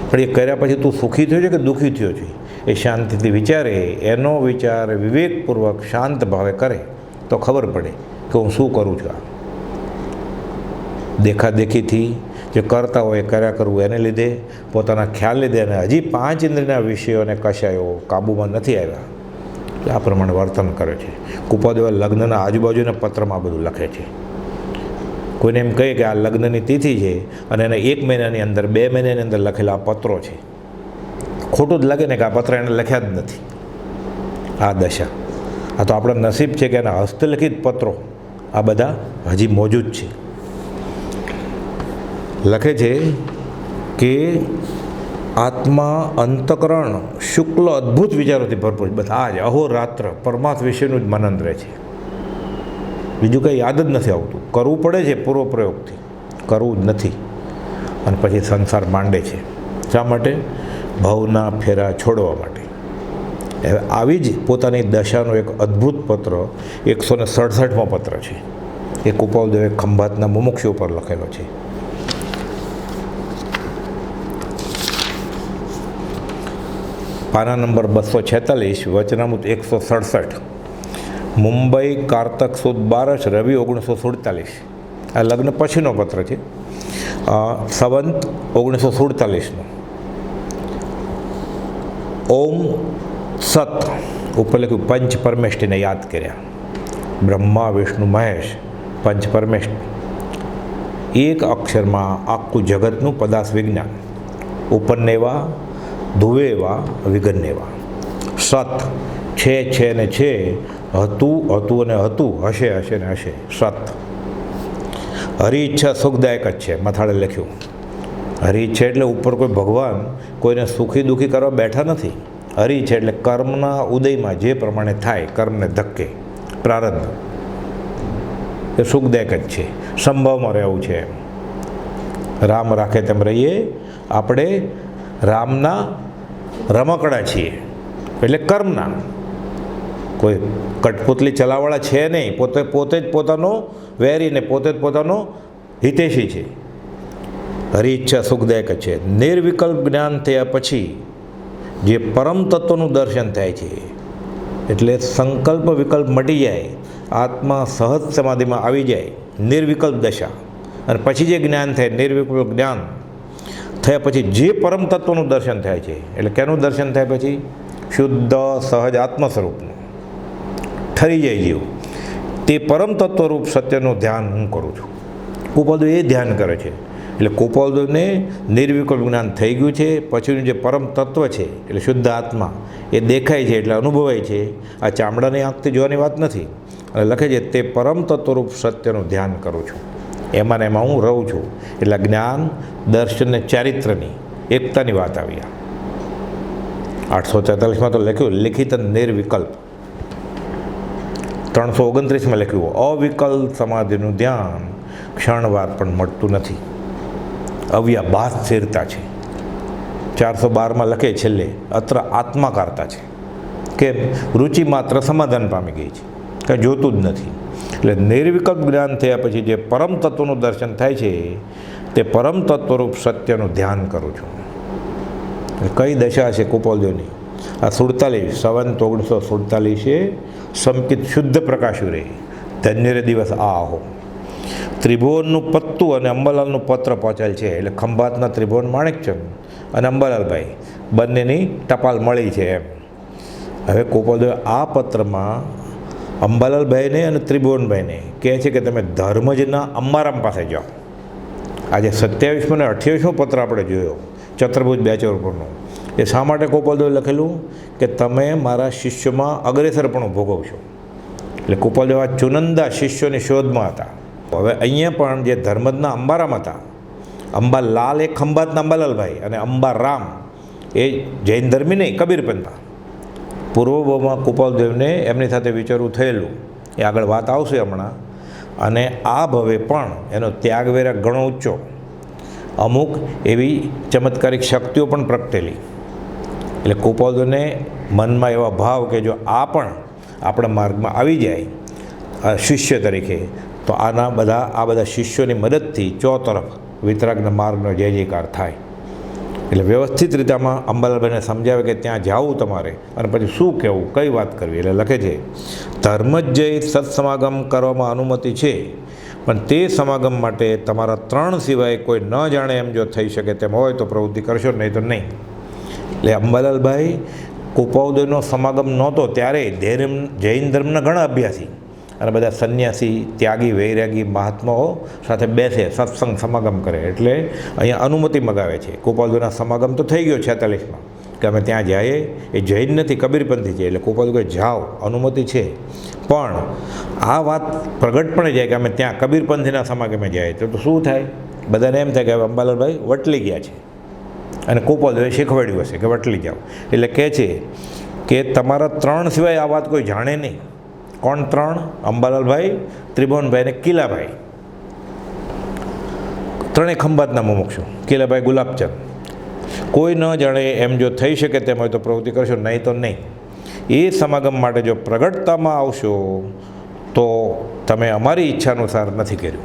પણ એ કર્યા પછી તું સુખી થયો છે કે દુઃખી થયો છે એ શાંતિથી વિચારે. એનો વિચાર વિવેકપૂર્વક શાંત ભાવે કરે તો ખબર પડે કે હું શું કરું છું. આ દેખાદેખીથી જે કરતા હોય કર્યા કરવું, એને લીધે પોતાના ખ્યાલ લીધે અને હજી 5 ઇન્દ્રિયના વિષયો અને કશાયો કાબૂમાં નથી આવ્યા, આ પ્રમાણે વર્તન કરે છે. કુપાલદેવ લગ્નના આજુબાજુના પત્રમાં આ બધું લખે છે. કોઈને એમ કહે કે આ લગ્નની તિથિ છે અને એને 1 મહિનાની અંદર 2 મહિનાની અંદર લખેલા આ પત્રો છે, ખોટું જ લાગે ને કે આ પત્ર એને લખ્યા જ નથી. આ દશા, આ તો આપણા નસીબ છે કે એના હસ્તલિખિત પત્રો આ બધા હજી મોજૂદ છે. લખે છે કે આત્મા અંતકરણ શુક્લ અદ્ભુત વિચારોથી ભરપૂર. બધા જ અહોરાત્ર પરમાત્મા વિશેનું જ મનન રહે છે. બીજું કંઈ યાદ જ નથી આવતું. કરવું પડે છે પૂર્વ પ્રયોગથી, કરવું જ નથી. અને પછી સંસાર માંડે છે. શા માટે? ભવના ફેરા છોડવા માટે. આવી જ પોતાની દશાનો એક અદ્ભુત પત્ર 167મો પત્ર છે. એ કુપાલદેવે ખંભાતના મુમુક્ષુ ઉપર લખેલો છે. પાના નંબર 246, વચનામૃત 167, મુંબઈ કારતક સુદ 12 રવિ 1947. આ લગ્ન પછીનો પત્ર છે, સંવંત 1947નો. ઓમ સત ઉપર લખ્યું પંચ પરમેષ્ઠીને યાદ કર્યા. બ્રહ્મા વિષ્ણુ મહેશ પંચ પરમેષ્ઠ. એક અક્ષરમાં આખું જગતનું પદાર્થ વિજ્ઞાન. ઉપરનેવા ધુવેવા વિગન્નેવા. સત છે ને છે, હતું અને હતું, હશે ને હશે. સત. હરિ ઈચ્છા સુખદાયક જ છે. મથાળે લખ્યું હરિ ઈચ્છા એટલે ઉપર કોઈ ભગવાન કોઈને સુખી દુઃખી કરવા બેઠા નથી. હરિ ઈચ્છા એટલે કર્મના ઉદયમાં જે પ્રમાણે થાય, કર્મને ધક્કે પ્રારબ્ધ, એ સુખદાયક જ છે. સંભાવમાં રહેવું છે. રામ રાખે તેમ રહીએ. આપણે રામના રમકડા છીએ, એટલે કર્મના. કોઈ કઠપુતલી ચલાવવાળા છે નહીં. પોતે જ પોતાનો વેરી ને પોતે જ પોતાનો હિતેશી છે. હરિ ઈચ્છા સુખદાયક છે. નિર્વિકલ્પ જ્ઞાન થયા પછી જે પરમ તત્વનું દર્શન થાય છે, એટલે સંકલ્પ વિકલ્પ મટી જાય, આત્મા સહજ સમાધિમાં આવી જાય, નિર્વિકલ્પ દશા. અને પછી જે જ્ઞાન થાય, નિર્વિકલ્પ જ્ઞાન થયા પછી જે પરમ તત્વનું દર્શન થાય છે, એટલે કેનું દર્શન થાય પછી? શુદ્ધ સહજ આત્મ સ્વરૂપનું ઠરી જાય જીવ. તે પરમ તત્વરૂપ સત્યનું ધ્યાન હું કરું છું. કુપાલદેવ એ ધ્યાન કરે છે. એટલે કુપાલદેવને નિર્વિકલ્પ જ્ઞાન થઈ ગયું છે. પછીનું જે પરમ તત્વ છે એટલે શુદ્ધ આત્મા એ દેખાય છે, એટલે અનુભવાય છે. આ ચામડાની આંખથી જોવાની વાત નથી. અને લખે છે તે પરમ તત્વરૂપ સત્યનું ધ્યાન કરું છું. એમાં ને એમાં હું રહું છું. એટલે જ્ઞાન, દર્શન ને ચારિત્રની એકતાની વાત આવી. 843માં તો લખ્યું લિખિત નિર્વિકલ્પ. 329માં લખ્યું અવિકલ્પ સમાધિનું ધ્યાન ક્ષણવાર પણ મળતું નથી. અવ્યાભાસ સ્થિરતા છે. 412માં લખે છેલ્લે અત્ર આત્માકારતા છે. કેમ? રુચિ માત્ર સમાધાન પામી ગઈ છે, કાંઈ જોતું જ નથી. એટલે નિર્વિકલ્પ જ્ઞાન થયા પછી જે પરમ તત્વનું દર્શન થાય છે તે પરમ તત્વરૂપ સત્યનું ધ્યાન કરું છું. કઈ દશા છે કુપોલદેવની? આ 1947 સમકિત શુદ્ધ પ્રકાશુ રે ધન્ય રે દિવસ આહો. ત્રિભુવનનું પત્તું અને અંબાલાલનું પત્ર પહોંચેલ છે. એટલે ખંભાતના ત્રિભુવન માણેકચંદ અને અંબાલાલભાઈ બંનેની ટપાલ મળી છે એમ. હવે કુપોલદેવ આ પત્રમાં અંબાલાલભાઈને અને ત્રિભુવનભાઈને કહે છે કે તમે ધર્મજના અંબારામ પાસે જાઓ. આજે 27મો અને 28મો પત્ર આપણે જોયો ચતુર્ભુજ બેચર ઉપરનો. એ શા માટે કુપોલદેવે લખેલું? કે તમે મારા શિષ્યોમાં અગ્રેસરપણું ભોગવશો. એટલે કુપોલદેવ આ ચુનંદા શિષ્યોની શોધમાં હતા. હવે અહીંયા પણ જે ધર્મજના અંબારામ હતા, અંબાલાલ એ ખંભાતના અંબાલાલભાઈ અને અંબારામ એ જૈન ધર્મી નહીં, કબીરપંથના. પૂર્વમાં કુપોલદેવને એમની સાથે વિચારવું થયેલું, એ આગળ વાત આવશે હમણાં. અને આ ભવે પણ એનો ત્યાગ વેરા ઘણો ઊંચો, અમુક એવી ચમત્કારિક શક્તિઓ પણ પ્રગટેલી. એટલે કુપોલદેવને મનમાં એવા ભાવ કે જો આ પણ આપણા માર્ગમાં આવી જાય શિષ્ય તરીકે, તો આ બધા શિષ્યોની મદદથી ચોતરફ વિતરાગના માર્ગનો જય જયકાર થાય. એટલે વ્યવસ્થિત રીતે આમાં અંબાલાલભાઈને સમજાવે કે ત્યાં જવું તમારે અને પછી શું કહેવું, કઈ વાત કરવી. એટલે લખે છે ધર્મજય સત્સમાગમ કરવામાં અનુમતિ છે, પણ તે સમાગમ માટે તમારા 3 સિવાય કોઈ ન જાણે એમ જો થઈ શકે તેમ હોય તો પ્રવૃત્તિ કરશો, નહીં તો નહીં. એટલે અંબાલાલભાઈ કુપોલદેવનો સમાગમ નહોતો ત્યારે જૈન ધર્મના ઘણા અભ્યાસી અને બધા સંન્યાસી, ત્યાગી, વૈરાગી મહાત્માઓ સાથે બેસે, સત્સંગ સમાગમ કરે. એટલે અહીંયા અનુમતિ મગાવે છે. કુપોલદેવના સમાગમ તો થઈ ગયો 46માં કે અમે ત્યાં જઈએ. એ જૈન નથી, કબીરપંથી છે. એટલે કુપોલદેવ કહે જાઓ, અનુમતિ છે. પણ આ વાત પ્રગટ પણ જાય કે અમે ત્યાં કબીરપંથીના સમાગમે જાય તો શું થાય? બધાને એમ થાય કે હવે અંબાલાલભાઈ વટલી ગયા છે અને કુપોલદેવે શીખવાડ્યું હશે કે વટલી જાઓ. એટલે કહે છે કે તમારા 3 સિવાય આ વાત કોઈ જાણે નહીં. કોણ 3? અંબાલાલભાઈ, ત્રિભુવનભાઈ અને કિલાભાઈ. 3 ખંભાતના મુમુક્ષુ. કિલાભાઈ ગુલાબચંદ. કોઈ ન જાણે એમ જો થઈ શકે તેમ હોય તો પ્રવૃત્તિ કરશો, નહીં તો નહીં. એ સમાગમ માટે જો પ્રગટતામાં આવશો તો તમે અમારી ઈચ્છા અનુસાર નથી કર્યું.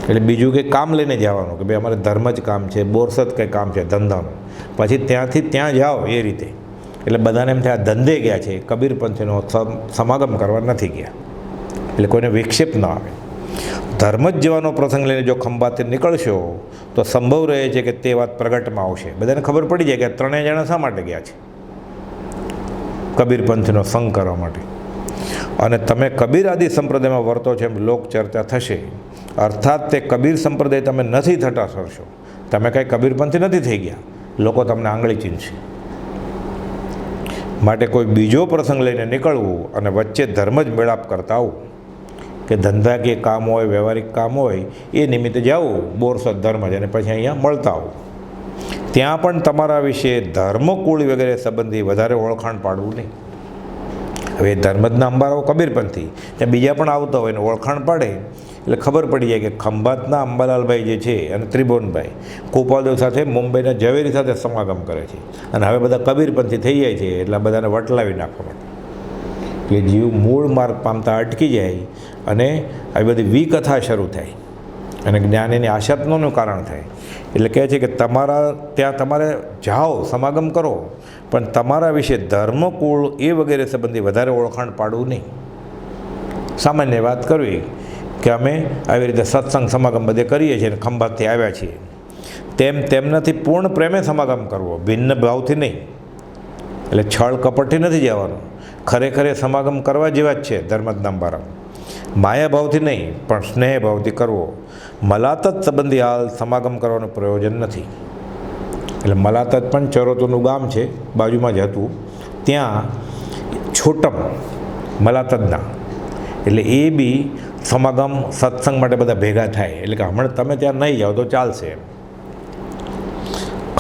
એટલે બીજું કંઈ કામ લઈને જવાનું કે ભાઈ અમારે ધર્મ જ કામ છે, બોરસદ કંઈ કામ છે ધંધાનું, પછી ત્યાંથી ત્યાં જાઓ એ રીતે. એટલે બધાને એમ થાય ધંધે ગયા છે, કબીરપંથીનો સમાગમ કરવા નથી ગયા. એટલે કોઈને વિક્ષેપ ન આવે. ધર્મ જ જવાનો પ્રસંગ લઈને જો ખંભાતથી નીકળશો તો સંભવ રહે છે કે તે વાત પ્રગટમાં આવશે. બધાને ખબર પડી જાય કે 3 જણા શા માટે ગયા છે? કબીરપંથીનો સંગ કરવા માટે. અને તમે કબીર આદિ સંપ્રદાયમાં વર્તો છો એમ લોક ચર્ચા થશે. અર્થાત તે કબીર સંપ્રદાય તમે નથી થતા સરશો. તમે કાંઈ કબીરપંથી નથી થઈ ગયા, લોકો તમને આંગળી ચીંધશે. માટે કોઈ બીજો પ્રસંગ લઈને નીકળવું અને વચ્ચે ધર્મ જ મેળાપ કરતા આવું કે ધંધાકીય કામ હોય, વ્યવહારિક કામ હોય, એ નિમિત્તે જવું બોરસદ ધર્મ જ, અને પછી અહીંયા મળતા આવું. ત્યાં પણ તમારા વિશે ધર્મકુળ વગેરે સંબંધી વધારે ઓળખાણ પાડવું નહીં. હવે ધર્મજના અંબારાઓ કબીરપંથી, ત્યાં બીજા પણ આવતા હોય ને ઓળખાણ પાડે એટલે ખબર પડી જાય કે ખંભાતના અંબાલાલભાઈ જે છે અને ત્રિભુવનભાઈ કુપોલદેવ સાથે મુંબઈના ઝવેરી સાથે સમાગમ કરે છે અને હવે બધા કબીરપંથી થઈ જાય છે. એટલે બધાને વટલાવી નાખવા માટે કે જીવ મૂળ માર્ગ પામતા અટકી જાય અને આવી બધી વિકથા શરૂ થાય અને જ્ઞાનીની આશાત્મનું કારણ થાય. એટલે કહે છે કે ત્યાં તમારે જાઓ, સમાગમ કરો, પણ તમારા વિશે ધર્મકુળ એ વગેરે સંબંધી વધારે ઓળખાણ પાડવું નહીં. સામાન્ય વાત કરવી કે અમે આવી રીતે સત્સંગ સમાગમ બધે કરીએ છીએ અને ખંભાતથી આવ્યા છીએ, તેમનાથી પૂર્ણ પ્રેમે સમાગમ કરવો, ભિન્ન ભાવથી નહીં. એટલે છળ કપટથી નથી જવાનું. ખરેખર સમાગમ કરવા જેવા જ છે ધર્મજના અંબારામ. માયાભાવથી નહીં પણ સ્નેહભાવથી કરવો. મલાતત સંબંધી હાલ સમાગમ કરવાનું પ્રયોજન નથી. એટલે મલાતત પણ ચરોતરનું ગામ છે, બાજુમાં જ હતું. ત્યાં છોટમ મલાતતના, એટલે એ બી સમાગમ સત્સંગ માટે બધા ભેગા થાય, એટલે કે હમણાં તમે ત્યાં નહીં જાઓ તો ચાલશે.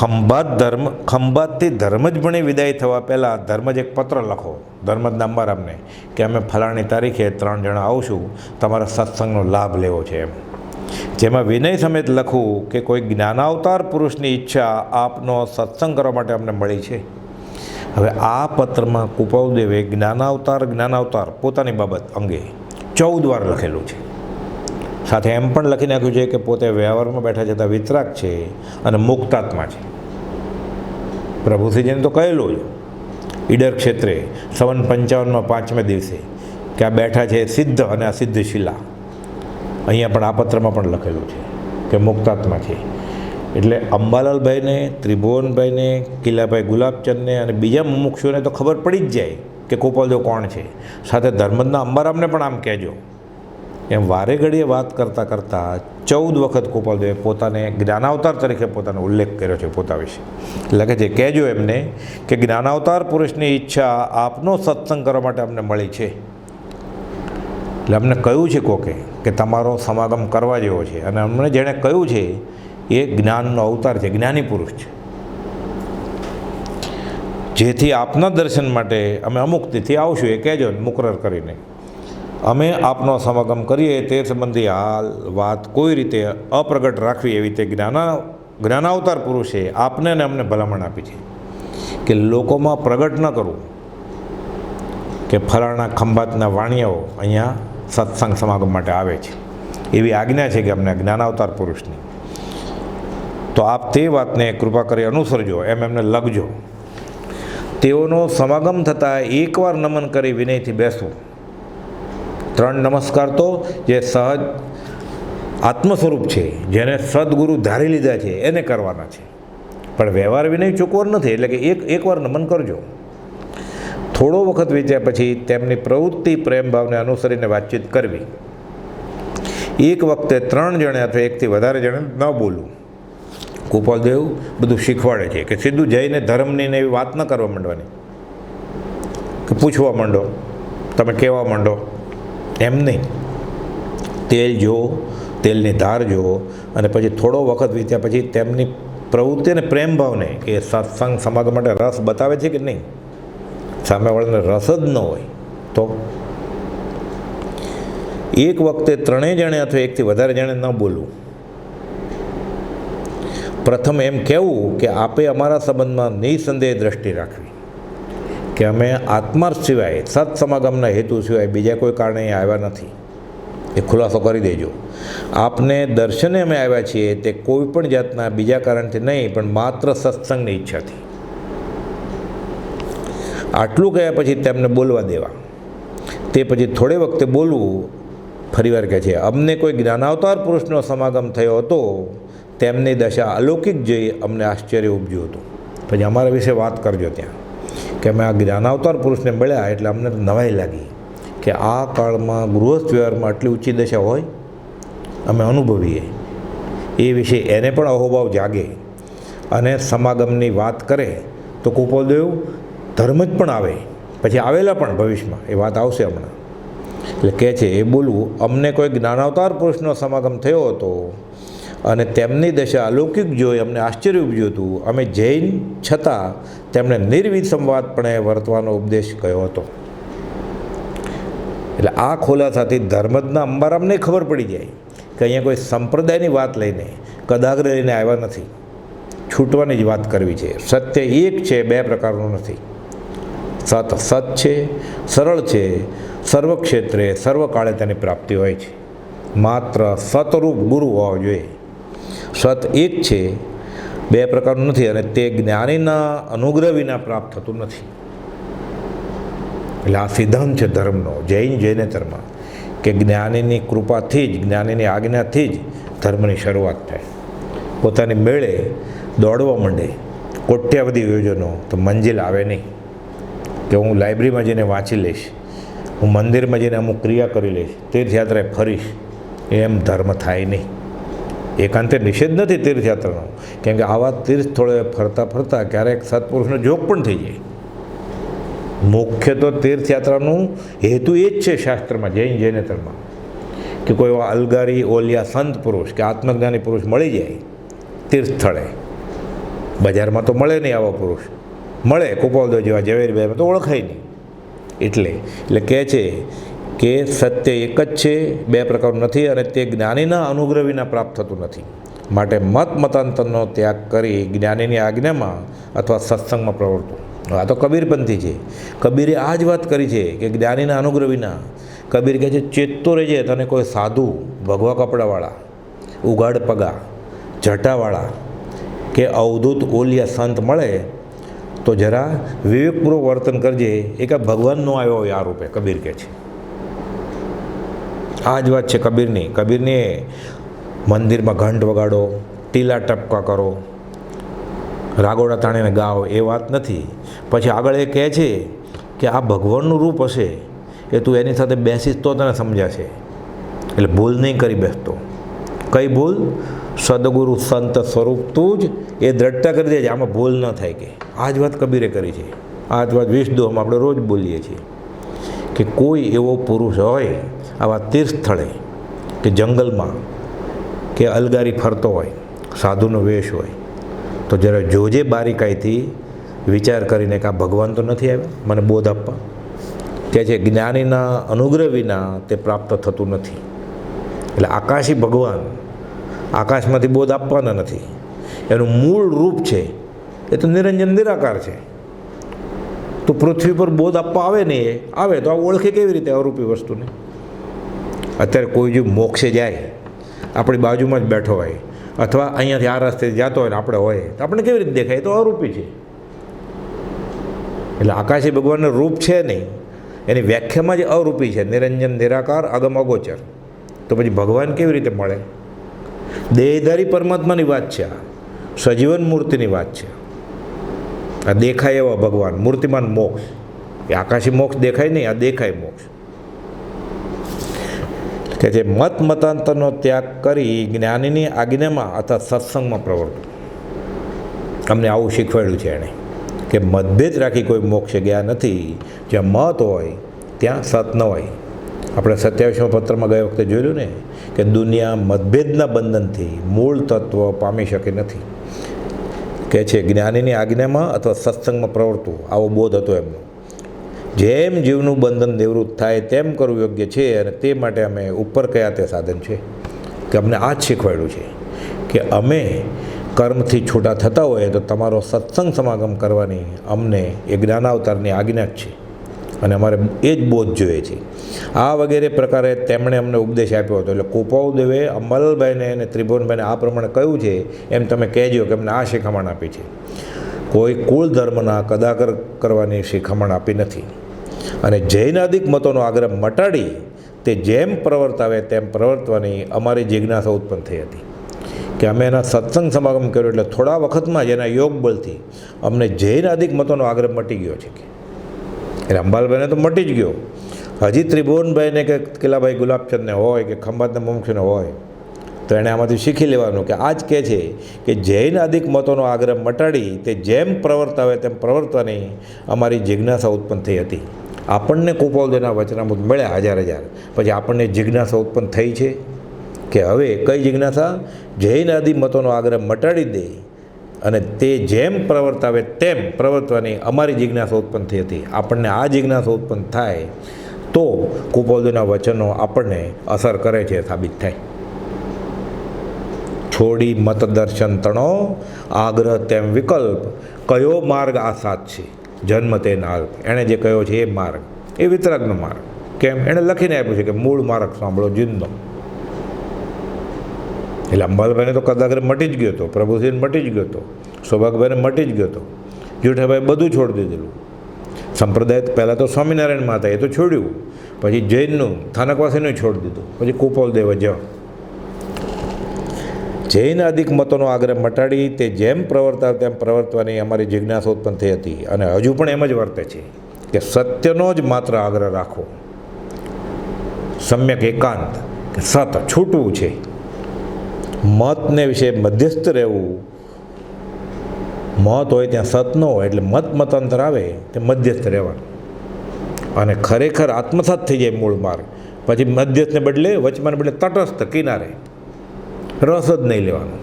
ખંભાતથી ધર્મજ વિદાય થવા પહેલાં ધર્મજ એક પત્ર લખો ધર્મજ અંબારામને કે અમે ફલાણી તારીખે 3 જણા આવશું, તમારા સત્સંગનો લાભ લેવો છે એમ. જેમાં વિનય સમેત લખવું કે કોઈ જ્ઞાનાવતાર પુરુષની ઈચ્છા આપનો સત્સંગ કરવા માટે અમને મળી છે. હવે આ પત્રમાં કુપાવદેવે જ્ઞાનાવતાર પોતાની બાબત અંગે 14 વાર લખેલું છે. સાથે એમ પણ લખી નાખ્યું છે કે પોતે વ્યવહારમાં બેઠા જતા વિતરાગ છે અને મુક્તાત્મા છે. પ્રભુશ્રીજીને તો કહેલું જ ઈડર ક્ષેત્રે 55 5મે દિવસે કે આ બેઠા છે સિદ્ધ અને આ સિદ્ધ શિલા. અહીંયા પણ આ પત્રમાં પણ લખેલું છે કે મુક્તાત્મા છે. એટલે અંબાલાલભાઈને, ત્રિભુવનભાઈને, કિલાભાઈ ગુલાબચંદને અને બીજા મુમુક્ષુઓને તો ખબર પડી જ જાય કે કુપાલદેવ કોણ છે. સાથે ધર્મજના અંબારામને પણ આમ કહેજો. એમ વારે ઘડીએ વાત કરતાં 14 વખત કુપાલદેવે પોતાને જ્ઞાનાવતાર તરીકે પોતાનો ઉલ્લેખ કર્યો છે પોતા વિશે. લખે છે કહેજો એમને કે જ્ઞાનાવતાર પુરુષની ઈચ્છા આપનો સત્સંગ કરવા માટે અમને મળી છે. એટલે અમને કહ્યું છે કોકે કે તમારો સમાગમ કરવા જેવો છે, અને અમને જેણે કહ્યું છે એ જ્ઞાનનો અવતાર છે, જ્ઞાની પુરુષ છે. જેથી આપના દર્શન માટે અમે અમુક તિથિ આવશું એ કહેજો મુકરર કરીને. અમે આપનો સમાગમ કરીએ તે સંબંધી હાલ વાત કોઈ રીતે અપ્રગટ રાખવી એવી તે જ્ઞાનાવતાર પુરુષે આપને અને અમને ભલામણ આપી છે કે લોકોમાં પ્રગટ ન કરવું કે ફલાણા ખંભાતના વાણિયાઓ અહીંયા સત્સંગ સમાગમ માટે આવે છે, એવી આજ્ઞા છે કે અમને જ્ઞાનાવતાર પુરુષની. તો આપ તે વાતને કૃપા કરી અનુસરજો એમ એમને લખજો. તેઓનો સમાગમ થતાં એકવાર નમન કરી વિનયથી બેસવું. 3 નમસ્કાર તો જે સહજ આત્મ સ્વરૂપ છે, જેને સદગુરુ ધારી લીધા છે એને કરવાના છે, પણ વ્યવહાર વિનય ચૂકવર નથી. એટલે કે એકવાર નમન કરજો. થોડો વખત વીત્યા પછી તેમની પ્રવૃત્તિ પ્રેમ ભાવને અનુસરીને વાતચીત કરવી. એક વખતે 3 જણે અથવા 1થી વધારે જણે ન બોલવું. કુપાલદેવ બધું શીખવાડે છે કે સીધું જઈને ધર્મની ને એવી વાત ન કરવા માંડવાની, કે પૂછવા માંડો, તમે કહેવા માંડો, એમ નહીં. તેલ જુઓ, તેલની ધાર જુઓ, અને પછી થોડો વખત વીત્યા પછી તેમની પ્રવૃત્તિ અને પ્રેમ ભાવને કે સત્સંગ સમાગમ માટે રસ બતાવે છે કે નહીં. સામેવાળાને રસ જ ન હોય તો એક વખતે 3 જણે અથવા 1થી વધારે જણે ન બોલવું. પ્રથમ એમ કહેવું કે આપે અમારા સંબંધમાં નિસંદેહ દ્રષ્ટિ રાખવી કે અમે આત્માર્થ સિવાય સત્સમાગમના હેતુ સિવાય બીજા કોઈ કારણે અહીં આવ્યા નથી, એ ખુલાસો કરી દેજો. આપને દર્શને અમે આવ્યા છીએ તે કોઈ પણ જાતના બીજા કારણથી નહીં, પણ માત્ર સત્સંગની ઈચ્છાથી. આટલું કહ્યા પછી તેમને બોલવા દેવા. તે પછી થોડે વખતે બોલવું. ફરીવાર કહે છે અમને કોઈ જ્ઞાનાવતાર પુરુષનો સમાગમ થયો હતો, તેમની દશા અલૌકિક જોઈ અમને આશ્ચર્ય ઉપજ્યું હતું. પછી અમારા વિશે વાત કરજો ત્યાં કે અમે આ જ્ઞાનાવતાર પુરુષને મળ્યા એટલે અમને નવાઈ લાગી કે આ કાળમાં ગૃહસ્થ વ્યવહારમાં આટલી ઊંચી દશા હોય, અમે અનુભવીએ એ વિશે એને પણ અહોભાવ જાગે અને સમાગમની વાત કરે. તો કુપાલદેવ ધર્મજ પણ આવે, પછી આવેલા પણ ભવિષ્યમાં એ વાત આવશે હમણાં. એટલે કહે છે એ બોલવું અમને કોઈ જ્ઞાનાવતાર પુરુષનો સમાગમ થયો હતો અને તેમની દશા અલૌકિક જોઈ અમને આશ્ચર્ય ઉપજ્યું હતું. અમે જૈન છતાં તેમણે નિર્વિસંવાદપણે વર્તવાનો ઉપદેશ કર્યો હતો. એટલે આ ખુલાસાથી ધર્મજના અંબારામને ખબર પડી જાય કે અહીંયા કોઈ સંપ્રદાયની વાત લઈને કદાગ્ર લઈને આવ્યા નથી, છૂટવાની જ વાત કરવી છે. સત્ય એક છે, 2 પ્રકારનું નથી. સત સત છે, સરળ છે, સર્વક્ષેત્રે સર્વકાળે તેની પ્રાપ્તિ હોય છે. માત્ર સતરૂપ ગુરુ હોવો જોઈએ. સત એક છે, 2 પ્રકારનું નથી, અને તે જ્ઞાનીના અનુગ્રહ વિના પ્રાપ્ત થતું નથી. એટલે આ સિદ્ધાંત છે ધર્મનો, જૈનેતરમાં, કે જ્ઞાનીની કૃપાથી જ, જ્ઞાનીની આજ્ઞાથી જ ધર્મની શરૂઆત થાય. પોતાની મેળે દોડવા માંડે કોટ્યાવધી યોજનો તો મંજિલ આવે નહીં. કે હું લાઇબ્રેરીમાં જઈને વાંચી લઈશ, હું મંદિરમાં જઈને અમુક ક્રિયા કરી લઈશ, તીર્થયાત્રાએ ફરીશ, એમ ધર્મ થાય નહીં. એકાંતે નિષેધ નથી તીર્થયાત્રાનો, કેમ કે આવા તીર્થ સ્થળોએ ફરતા ફરતા ક્યારેક સત્પુરુષનો જોગ પણ થઈ જાય. મુખ્ય તો તીર્થયાત્રાનું હેતુ એ જ છે શાસ્ત્રમાં, જૈનેતરમાં, કે કોઈ એવા અલગારી ઓલિયા સંત પુરુષ કે આત્મજ્ઞાની પુરુષ મળી જાય તીર્થ સ્થળે, બજારમાં તો મળે નહીં આવા પુરુષ, મળે કુપાલદેવ જેવા ઝવેરીભાઈમાં તો ઓળખાય નહીં. એટલે કહે છે કે સત્ય એક જ છે, બે પ્રકારનું નથી, અને તે જ્ઞાનીના અનુગ્રહ વિના પ્રાપ્ત થતું નથી. માટે મતાંતરનો ત્યાગ કરી જ્ઞાનીની આજ્ઞામાં અથવા સત્સંગમાં પ્રવર્તવું. આ તો કબીરપંથી છે. કબીરે આ જ વાત કરી છે કે જ્ઞાનીના અનુગ્રહ વિના. કબીર કહે છે ચેતતો રહેજે, તને કોઈ સાધુ ભગવા કપડાવાળા, ઉઘાડ પગા, જટાવાળા કે અવધૂત ઓલિયા સંત મળે તો જરા વિવેકપૂર્વક વર્તન કરજે, એ કાંઈ ભગવાન ન આવ્યો હોય આ રૂપે, કબીર કહે છે. આ જ વાત છે કબીરની મંદિરમાં ઘંટ વગાડો, ટીલા ટપકા કરો, રાગોડા તાણીને ગાઓ, એ વાત નથી. પછી આગળ એ કહે છે કે આ ભગવાનનું રૂપ હશે એ તું એની સાથે બેસીશ તો તને સમજાશે. એટલે ભૂલ નહીં કરી બેસતો. કઈ ભૂલ? સદગુરુ સંત સ્વરૂપ તું જ, એ દ્રઢતા કરી દેજે, આમાં ભૂલ ન થાય. કે આ જ વાત કબીરે કરી છે. આ જ વાત વિષદોહમાં આપણે રોજ બોલીએ છીએ કે કોઈ એવો પુરુષ હોય આવા તીર્થ સ્થળે કે જંગલમાં કે અલગારી ફરતો હોય, સાધુનો વેશ હોય, તો જરા જોજે બારીકાઈથી વિચાર કરીને કે આ ભગવાન તો નથી આવ્યા મને બોધ આપવા. કે છે જ્ઞાનીના અનુગ્રહ વિના તે પ્રાપ્ત થતું નથી. એટલે આકાશી ભગવાન આકાશમાંથી બોધ આપવાના નથી. એનું મૂળ રૂપ છે એ તો નિરંજન નિરાકાર છે. તો પૃથ્વી પર બોધ આપવા આવે નહીં, એ આવે તો આ ઓળખે કેવી રીતે અરૂપી વસ્તુને? અત્યારે કોઈ જો મોક્ષે જાય, આપણી બાજુમાં જ બેઠો હોય અથવા અહીંયાથી આ રસ્તે જતો હોય ને આપણે હોય તો આપણે કેવી રીતે દેખાય? તો અરૂપી છે. એટલે આકાશી ભગવાનનું રૂપ છે નહીં, એની વ્યાખ્યામાં જ અરૂપી છે, નિરંજન નિરાકાર અગમ અગોચર. તો પછી ભગવાન કેવી રીતે મળે? દેહધારી પરમાત્માની વાત છે, આ સજીવન મૂર્તિની વાત છે. આ દેખાય એવા ભગવાન, મૂર્તિમાન મોક્ષ. એ આકાશી મોક્ષ દેખાય નહીં, આ દેખાય મોક્ષ. કે જે મતાંતરનો ત્યાગ કરી જ્ઞાનીની આજ્ઞામાં અથવા સત્સંગમાં પ્રવર્તવું. અમને આવું શીખવાડ્યું છે એણે કે મતભેદ રાખી કોઈ મોક્ષે ગયા નથી. જ્યાં મત હોય ત્યાં સત ન હોય. આપણે 27મા પત્રમાં ગયા વખતે જોયેલું ને કે દુનિયા મતભેદના બંધનથી મૂળ તત્વ પામી શકે નથી. કે છે જ્ઞાનીની આજ્ઞામાં અથવા સત્સંગમાં પ્રવર્તવું, આવો બોધ હતો એમનો. જેમ જીવનું બંધન નિવૃત્ત થાય તેમ કરવું યોગ્ય છે, અને તે માટે અમે ઉપર કયા તે સાધન છે કે અમને આ જ શીખવાડ્યું છે કે અમે કર્મથી છૂટા થતા હોઈએ તો તમારો સત્સંગ સમાગમ કરવાની અમને એ જ્ઞાનાવતારની આજ્ઞા જ છે, અને અમારે એ જ બોધ જોઈએ છે. આ વગેરે પ્રકારે તેમણે અમને ઉપદેશ આપ્યો હતો. એટલે કુપાલદેવે અમલભાઈને અને ત્રિભુવનભાઈને આ પ્રમાણે કહ્યું છે એમ તમે કહેજો કે અમને આ શિખામણ આપી છે. કોઈ કુળ ધર્મના કદાકર કરવાની શિખામણ આપી નથી. અને જૈનાદિક મતોનો આગ્રહ મટાડી તે જેમ પ્રવર્તાવે તેમ પ્રવર્તવાની અમારી જિજ્ઞાસા ઉત્પન્ન થઈ હતી. કે અમે એના સત્સંગ સમાગમ કર્યો એટલે થોડા વખતમાં જ એના યોગ બળથી અમને જૈનાદિક મતોનો આગ્રહ મટી ગયો છે. એટલે અંબાલભાઈને તો મટી જ ગયો. હજી ત્રિભુવનભાઈને કે કિલાભાઈ ગુલાબચંદને હોય કે ખંભાતના મુમુક્ષુને હોય તો એણે આમાંથી શીખી લેવાનું કે આ જ કહે છે કે જૈનાદિક મતોનો આગ્રહ મટાડી તે જેમ પ્રવર્તાવે તેમ પ્રવર્તવાની અમારી જિજ્ઞાસા ઉત્પન્ન થઈ હતી. આપણને કુપાલદેવના વચનામૃત મળ્યા હજાર, પછી આપણને જિજ્ઞાસા ઉત્પન્ન થઈ છે કે હવે કઈ જિજ્ઞાસા? જૈનાદિ મતોનો આગ્રહ મટાડી દે અને તે જેમ પ્રવર્તાવે તેમ પ્રવર્તવાની અમારી જિજ્ઞાસા ઉત્પન્ન થઈ હતી. આપણને આ જિજ્ઞાસા ઉત્પન્ન થાય તો કુપાલદેવના વચનો આપણને અસર કરે છે, સાબિત થાય. છોડી મત દર્શન તણો આગ્રહ તેમ વિકલ્પ, કયો માર્ગ આ સાથ છે જન્મ તે નાલ્પ. એણે જે કહ્યો છે એ માર્ગ, એ વિતરાગનો માર્ગ. કેમ? એણે લખીને આપ્યું છે કે મૂળ માર્ગ સાંભળો જીનનો. એટલે અંબાલભાઈને તો કદાગ્રહ મટી જ ગયો હતો, પ્રભુસિંહ મટી જ ગયો હતો, સૌભાગભાઈને મટી જ ગયો હતો, જેઠાભાઈ બધું છોડી દીધેલું. સંપ્રદાય પહેલાં તો સ્વામિનારાયણમાં હતા, એ તો છોડ્યું. પછી જૈનનું સ્થાનકવાસીનું છોડી દીધું. પછી કુપાલદેવ જ જૈનાદિક મતોનો આગ્રહ મટાડી તે જેમ પ્રવર્તાવ તેમ પ્રવર્તવાની અમારી જિજ્ઞાસા ઉત્પન્ન થઈ હતી, અને હજુ પણ એમ જ વર્તે છે કે સત્યનો જ માત્ર આગ્રહ રાખો. સમ્યક એકાંત, કે સત છૂટવું છે. મતને વિશે મધ્યસ્થ રહેવું. મત હોય ત્યાં સત ન હોય, એટલે મતાંતર આવે તે મધ્યસ્થ રહેવાનું, અને ખરેખર આત્મસાત થઈ જાય મૂળ માર્ગ. પછી મધ્યસ્થને બદલે વચમાને બદલે તટસ્થ કિનારે, રસ જ નહીં લેવાનો.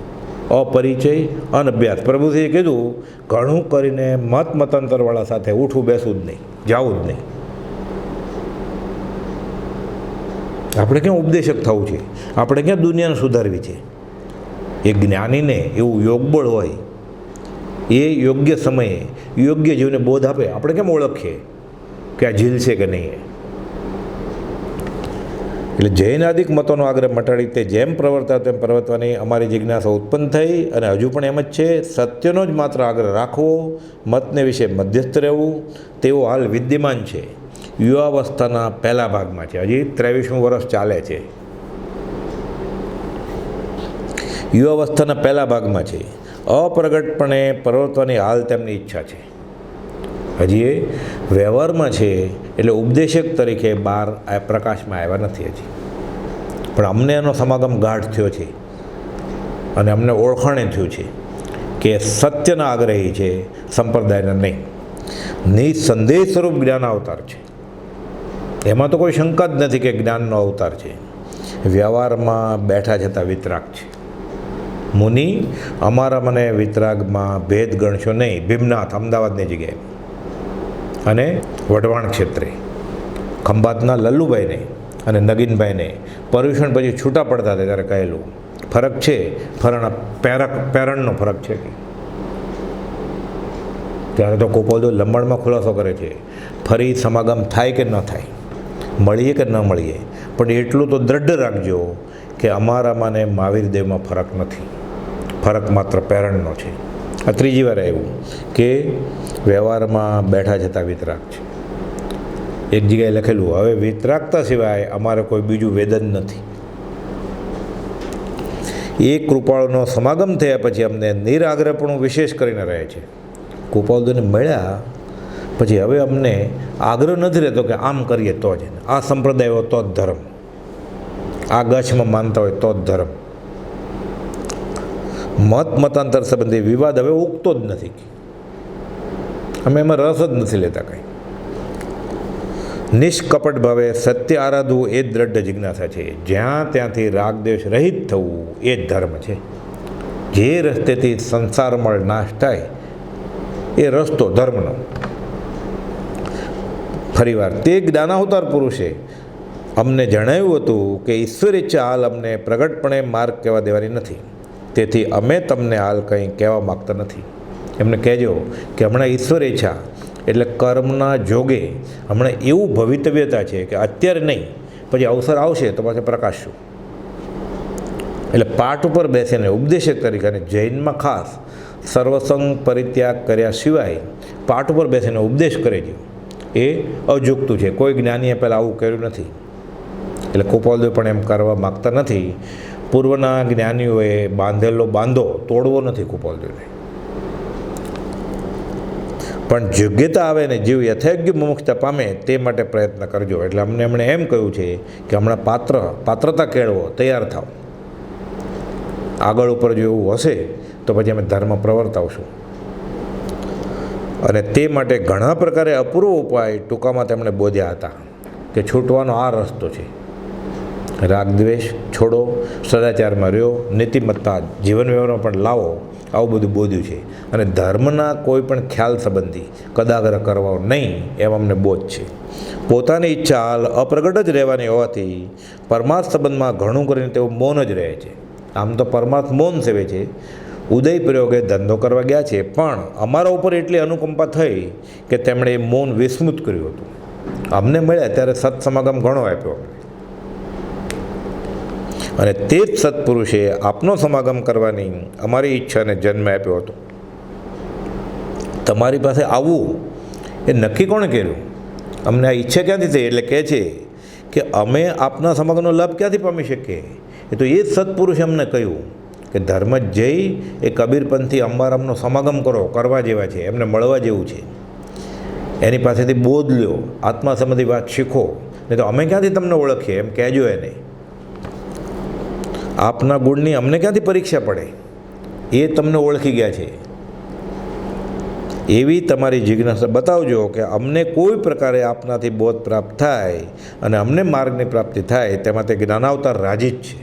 અપરિચય, અનભ્યાસ. પ્રભુજીએ કીધું ઘણું કરીને મતાંતરવાળા સાથે ઉઠવું બેસવું જ નહીં, જવું જ નહીં. આપણે ક્યાં ઉપદેશક થવું છે? આપણે ક્યાં દુનિયાને સુધારવી છે? એ જ્ઞાનીને એવું યોગબળ હોય, એ યોગ્ય સમયે યોગ્ય જીવને બોધ આપે. આપણે કેમ ઓળખીએ કે આ ઝીલ છે કે નહીં? એટલે જૈનાદિક મતોનો આગ્રહ મટાડી તે જેમ પ્રવર્તા તેમ પ્રવર્તવાની અમારી જિજ્ઞાસા ઉત્પન્ન થઈ, અને હજુ પણ એમ જ છે. સત્યનો જ માત્ર આગ્રહ રાખવો, મતને વિશે મધ્યસ્થ રહેવું, તેવો હાલ વિદ્યમાન છે. યુવાવસ્થાના પહેલા ભાગમાં છે. હજી 23મું વર્ષ ચાલે છે. યુવાવસ્થાના પહેલા ભાગમાં છે. અપ્રગટપણે પ્રવર્તવાની હાલ તેમની ઈચ્છા છે. હજી એ વ્યવહારમાં છે, એટલે ઉપદેશક તરીકે બહાર પ્રકાશમાં આવ્યા નથી હજી. પણ અમને એનો સમાગમ ગાઢ થયો છે, અને અમને ઓળખાણે થયું છે કે સત્યના આગ્રહી છે, સંપ્રદાયના નહીં. નિસંદેહ સ્વરૂપ જ્ઞાન અવતાર છે. એમાં તો કોઈ શંકા જ નથી કે જ્ઞાનનો અવતાર છે. વ્યવહારમાં બેઠા છતાં વિતરાગ છે. મુનિ, અમારા મને વિતરાગમાં ભેદ ગણશો નહીં. ભીમનાથ, અમદાવાદની જગ્યાએ, અને વઢવાણ ક્ષેત્રે ખંભાતના લલ્લુભાઈને અને નગીનભાઈને પર્યુષણ પછી છૂટા પડતા હતા ત્યારે કહેલું. ફરક છે, પેરણનો ફરક છે કે ત્યારે તો કોપોલદો લંબાણમાં ખુલાસો કરે છે, ફરી સમાગમ થાય કે ન થાય, મળીએ કે ન મળીએ, પણ એટલું તો દ્રઢ રાખજો કે અમારામાં ને મહાવીર દેવમાં ફરક નથી, ફરક માત્ર પેરણનો છે. આ ત્રીજી વાર આવ્યું કે વ્યવહારમાં બેઠા જતાં વિતરાગ છે. એક જગ્યાએ લખેલું, હવે વિતરાગતા સિવાય અમારે કોઈ બીજું વેદન નથી. એ કૃપાળુનો સમાગમ થયા પછી અમને નિરાગ્રહપણું વિશેષ કરીને રહે છે. કૃપાળુને મળ્યા પછી હવે અમને આગ્રહ નથી રહેતો કે આમ કરીએ તો જ, આ સંપ્રદાય હોય તો જ ધર્મ, આ ગચ્છમાં માનતા હોય તો જ ધર્મ. મતાંતર સંબંધી વિવાદ હવે ઉગતો જ નથી. અમે એમાં રસ જ નથી લેતા કંઈ. નિષ્કપટ ભાવે સત્ય આરાધવું એ જ દ્રઢ જિજ્ઞાસા છે. જ્યાં ત્યાંથી રાગદ્વેષ રહિત થવું એ જ ધર્મ છે. જે રસ્તેથી સંસારમળ નાશ થાય એ રસ્તો ધર્મનો. ફરીવાર તે જ્ઞાનાવતાર પુરુષે અમને જણાવ્યું હતું કે ઈશ્વર ઈચ્છા હાલ અમને પ્રગટપણે માર્ગ કહેવા દેવાની નથી. તેથી અમે તમને હાલ કંઈ કહેવા માગતા નથી. એમને કહેજો કે હમણાં ઈશ્વર ઈચ્છા એટલે કર્મના જોગે હમણાં એવું ભવિતવ્યતા છે કે અત્યારે નહીં, પછી અવસર આવશે તો પાછું પ્રકાશશું. એટલે પાઠ ઉપર બેસીને ઉપદેશક તરીકે, અને જૈનમાં ખાસ સર્વસંગ પરિત્યાગ કર્યા સિવાય પાઠ ઉપર બેસીને ઉપદેશ કરે છે એ અજુકતું છે. કોઈ જ્ઞાનીએ પહેલાં આવું કર્યું નથી. એટલે કૃપાલદેવ પણ એમ કરવા માગતા નથી. પૂર્વના જ્ઞાનીઓએ બાંધેલો બાંધો તોડવો નથી કૃપાલદેવને. પણ યોગ્યતા આવે ને જીવ યથાયોગ્ય મુમુક્ષતા પામે તે માટે પ્રયત્ન કરજો. એટલે અમને એમણે એમ કહ્યું છે કે હમણાં પાત્રતા કેળવો, તૈયાર થાવ. આગળ ઉપર જો એવું હશે તો પછી અમે ધર્મ પ્રવર્તાવશું. અને તે માટે ઘણા પ્રકારે અપૂર્વ ઉપાય ટૂંકામાં તેમણે બોધ્યા હતા કે છૂટવાનો આ રસ્તો છે. રાગદ્વેષ છોડો, સદાચારમાં રહ્યો, નીતિમત્તા જીવન વ્યવહારમાં પણ લાવો, આવું બધું બોધ્યું છે. અને ધર્મના કોઈ પણ ખ્યાલ સંબંધી કદાગ્રહ કરવો નહીં એમ અમને બોધ છે. પોતાની ઈચ્છા હાલ અપ્રગટ જ રહેવાની હોવાથી પરમાર્થ સંબંધમાં ઘણું કરીને તેઓ મૌન જ રહે છે. આમ તો પરમાર્થ મૌન સેવે છે. ઉદય પ્રયોગે ધંધો કરવા ગયા છે, પણ અમારા ઉપર એટલી અનુકંપા થઈ કે તેમણે એ મૌન વિસ્મૃત કર્યું હતું. અમને મળ્યા ત્યારે સત્સમાગમ ઘણો આપ્યો, અને તે જ સત્પુરુષે આપનો સમાગમ કરવાની અમારી ઈચ્છાને જન્મ આપ્યો હતો. તમારી પાસે આવવું એ નક્કી કોણે કર્યું? અમને આ ઈચ્છા ક્યાંથી થઈ? એટલે કહે છે કે અમે આપના સમાગમનો લાભ ક્યાંથી પામી શકીએ? એ તો એ જ સત્પુરુષે અમને કહ્યું કે ધર્મ જઈ એ કબીરપંથી અંબારામનો સમાગમ કરવા જેવા છે, એમને મળવા જેવું છે. એની પાસેથી બોધ લ્યો, આત્મા સંબંધી વાત શીખો. નહીં તો અમે ક્યાંથી તમને ઓળખીએ? એમ કહેજો એને. આપના ગુણની અમને ક્યાંથી પરીક્ષા પડે? એ તમને ઓળખી ગયા છે. એવી તમારી જિજ્ઞાસા બતાવજો કે અમને કોઈ પ્રકારે આપનાથી બોધ પ્રાપ્ત થાય અને અમને માર્ગની પ્રાપ્તિ થાય તેમાં તે જ્ઞાનાવતાર રાજી જ છે.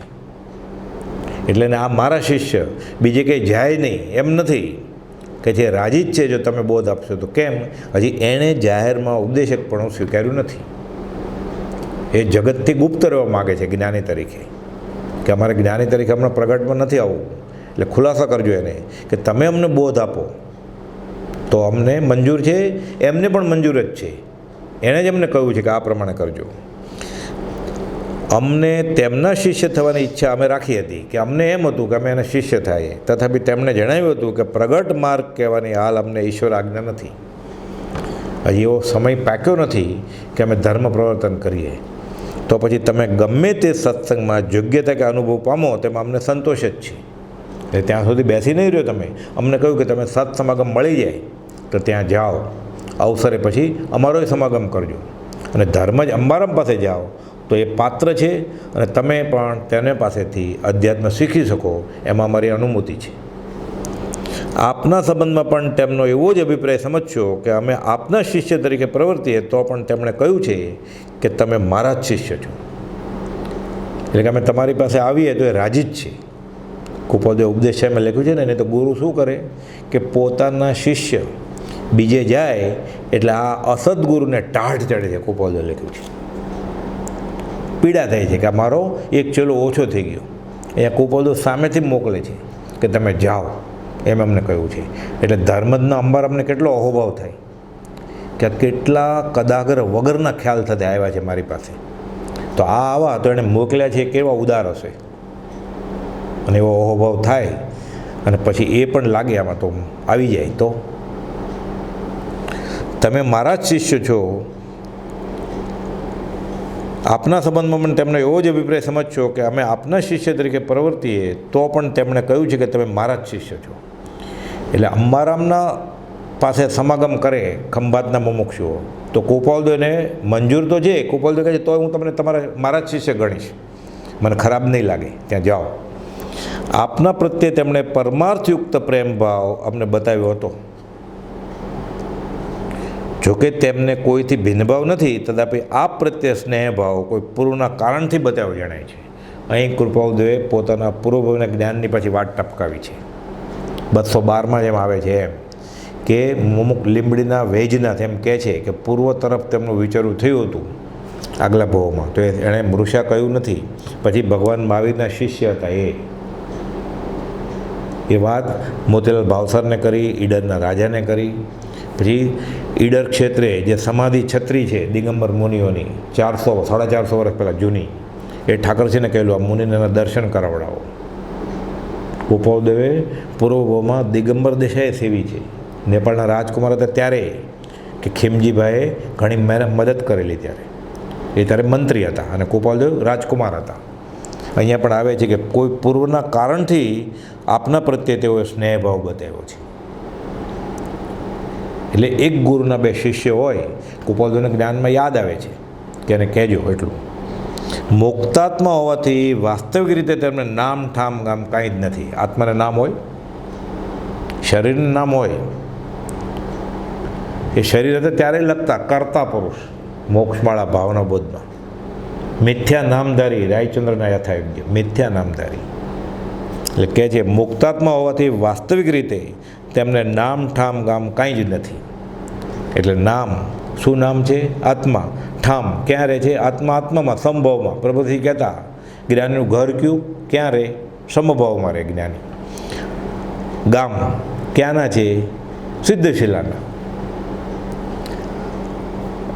એટલે ને આ મારા શિષ્ય બીજે કંઈ જાય નહીં એમ નથી કે જે રાજી જ છે જો તમે બોધ આપશો તો. કેમ? હજી એણે જાહેરમાં ઉપદેશકપણું સ્વીકાર્યું નથી. એ જગતથી ગુપ્ત રહેવા માગે છે જ્ઞાની તરીકે, કે અમારે જ્ઞાની તરીકે હમણાં પ્રગટમાં નથી આવવું. એટલે ખુલાસા કરજો એને કે તમે અમને બોધ આપો તો અમને મંજૂર છે, એમને પણ મંજૂર જ છે. એણે જ અમને કહ્યું છે કે આ પ્રમાણે કરજો. અમને તેમના શિષ્ય થવાની ઈચ્છા અમે રાખી હતી કે અમને એમ હતું કે અમે એના શિષ્ય થાય, તથાપિ તેમણે જણાવ્યું હતું કે પ્રગટ માર્ગ કહેવાની હાલ અમને ઈશ્વર આજ્ઞા નથી. હજી એવો સમય પાક્યો નથી કે અમે ધર્મ પ્રવર્તન કરીએ. તો પછી તમે ગમે તે સત્સંગમાં યોગ્યતા કે અનુભવ પામો તેમાં અમને સંતોષ જ છે. એટલે ત્યાં સુધી બેસી નહીં રહ્યો. તમે અમને કહ્યું કે તમે સત્સમાગમ મળી જાય તો ત્યાં જાઓ, અવસરે પછી અમારો સમાગમ કરજો, અને ધર્મ જ અંબારામ પાસે જાઓ તો એ પાત્ર છે અને તમે પણ તેને પાસેથી અધ્યાત્મ શીખી શકો એમાં અમારી અનુમતિ છે. આપના સંબંધમાં પણ તેમનો એવો જ અભિપ્રાય સમજશો કે અમે આપના શિષ્ય તરીકે પ્રવર્તીએ તો પણ તેમણે કહ્યું છે કે તમે મારા જ શિષ્ય છો. એટલે કે અમે તમારી પાસે આવીએ તો એ રાજી જ છે. કુપોલદેવ ઉપદેશામાં લખ્યું છે ને, એને તો ગુરુ શું કરે કે પોતાના શિષ્ય બીજે જાય એટલે આ અસદગુરુને ટાઢ ચડે છે. કુપોલદેવ લખ્યું છે, પીડા થાય છે કે મારો એક ચેલો ઓછો થઈ ગયો. અહીંયા કુપોલદેવ સામેથી મોકલે છે કે તમે જાઓ એમ અમને કહ્યું છે. એટલે ધર્મજના અંબાર અમને કેટલો અહોભાવ થાય કે કેટલા કદાગર વગરના ખ્યાલ થતા આવ્યા છે મારી પાસે. તો આ આવા તો એણે મોકલ્યા છે કેવા ઉદાર હશે, અને એવો અહોભાવ થાય અને પછી એ પણ લાગે આમાં તો આવી જાય. તો તમે મારા જ શિષ્ય છો. આપના સંબંધમાં પણ તેમનો એવો જ અભિપ્રાય સમજશો કે અમે આપના શિષ્ય તરીકે પ્રવર્તીએ તો પણ તેમણે કહ્યું છે કે તમે મારા જ શિષ્ય છો. એટલે અંબારામના પાસે સમાગમ કરે ખંભાતના મુમુક્ષુઓ તો કુપોલદેવને મંજૂર તો છે. કુપોલદેવ કહે છે તો હું તમને મારા જ શિષ્ય ગણીશ, મને ખરાબ નહીં લાગે, ત્યાં જાઓ. આપના પ્રત્યે તેમણે પરમાર્થયુક્ત પ્રેમ ભાવ અમને બતાવ્યો હતો. જોકે તેમને કોઈથી ભિન્નભાવ નથી, તથાપિ આપ પ્રત્યે સ્નેહભાવ કોઈ પૂર્વના કારણથી બતાવ્યો જણાય છે. અહીં કૃપાલદેવે પોતાના પૂર્વભાવના જ્ઞાનની પાછી વાત ટપકાવી છે. 212માં જેમ આવે છે એમ કે મુમુક લીંબડીના વૈજનાથ એમ કહે છે કે પૂર્વ તરફ તેમનું વિચારું થયું હતું આગલા ભાવમાં, તો એણે મૃષા કહ્યું નથી. પછી ભગવાન મહાવીરના શિષ્ય હતા એ વાત મોતીલાલ ભાવસરને કરી, ઈડરના રાજાને કરી. પછી ઈડર ક્ષેત્રે જે સમાધિ છત્રી છે દિગંબર મુનિઓની 400-450 વર્ષ પહેલાં જૂની, એ ઠાકરજીને કહેલું આ મુનિના દર્શન કરાવડાવો. કુપોલદેવે પૂર્વભાવમાં દિગંબર દેશાએ સેવી છે. નેપાળના રાજકુમાર હતા ત્યારે કે ખીમજીભાઈએ ઘણી મદદ કરેલી ત્યારે, એ ત્યારે મંત્રી હતા અને કુપોલદેવ રાજકુમાર હતા. અહીંયા પણ આવે છે કે કોઈ પૂર્વના કારણથી આપના પ્રત્યે તેઓએ સ્નેહભાવ બતાવ્યો છે. એટલે એક ગુરુના બે શિષ્ય હોય, કુપોલદેવને જ્ઞાનમાં યાદ આવે છે કે એને કહેજો એટલું. મુક્તાત્મા હોવાથી વાસ્તવિક રીતે તેમને નામ ઠામ ગામ કાંઈ જ નથી. આત્માને નામ હોય, શરીરનું નામ હોય. એ શરીર હતા ત્યારે લખતા કરતા પુરુષ મોક્ષમાળા ભાવના બોધમાં. મિથ્યા નામધારી રાયચંદ્રના યથાયોગ્ય મિથ્યા નામધારી. એટલે કહે છે મુક્તાત્મા હોવાથી વાસ્તવિક રીતે તેમને નામ ઠામ ગામ કાંઈ જ નથી. એટલે નામ શું નામ છે? આત્મા. ઠામ ક્યાં રહે છે? આત્મા આત્મામાં, સમભાવમાં. પ્રભુથી કહેતા જ્ઞાનીનું ઘર કયું? ક્યાં રહે? સમભાવમાં રહે જ્ઞાની. ગામ ક્યાંના છે? સિદ્ધશિલાના.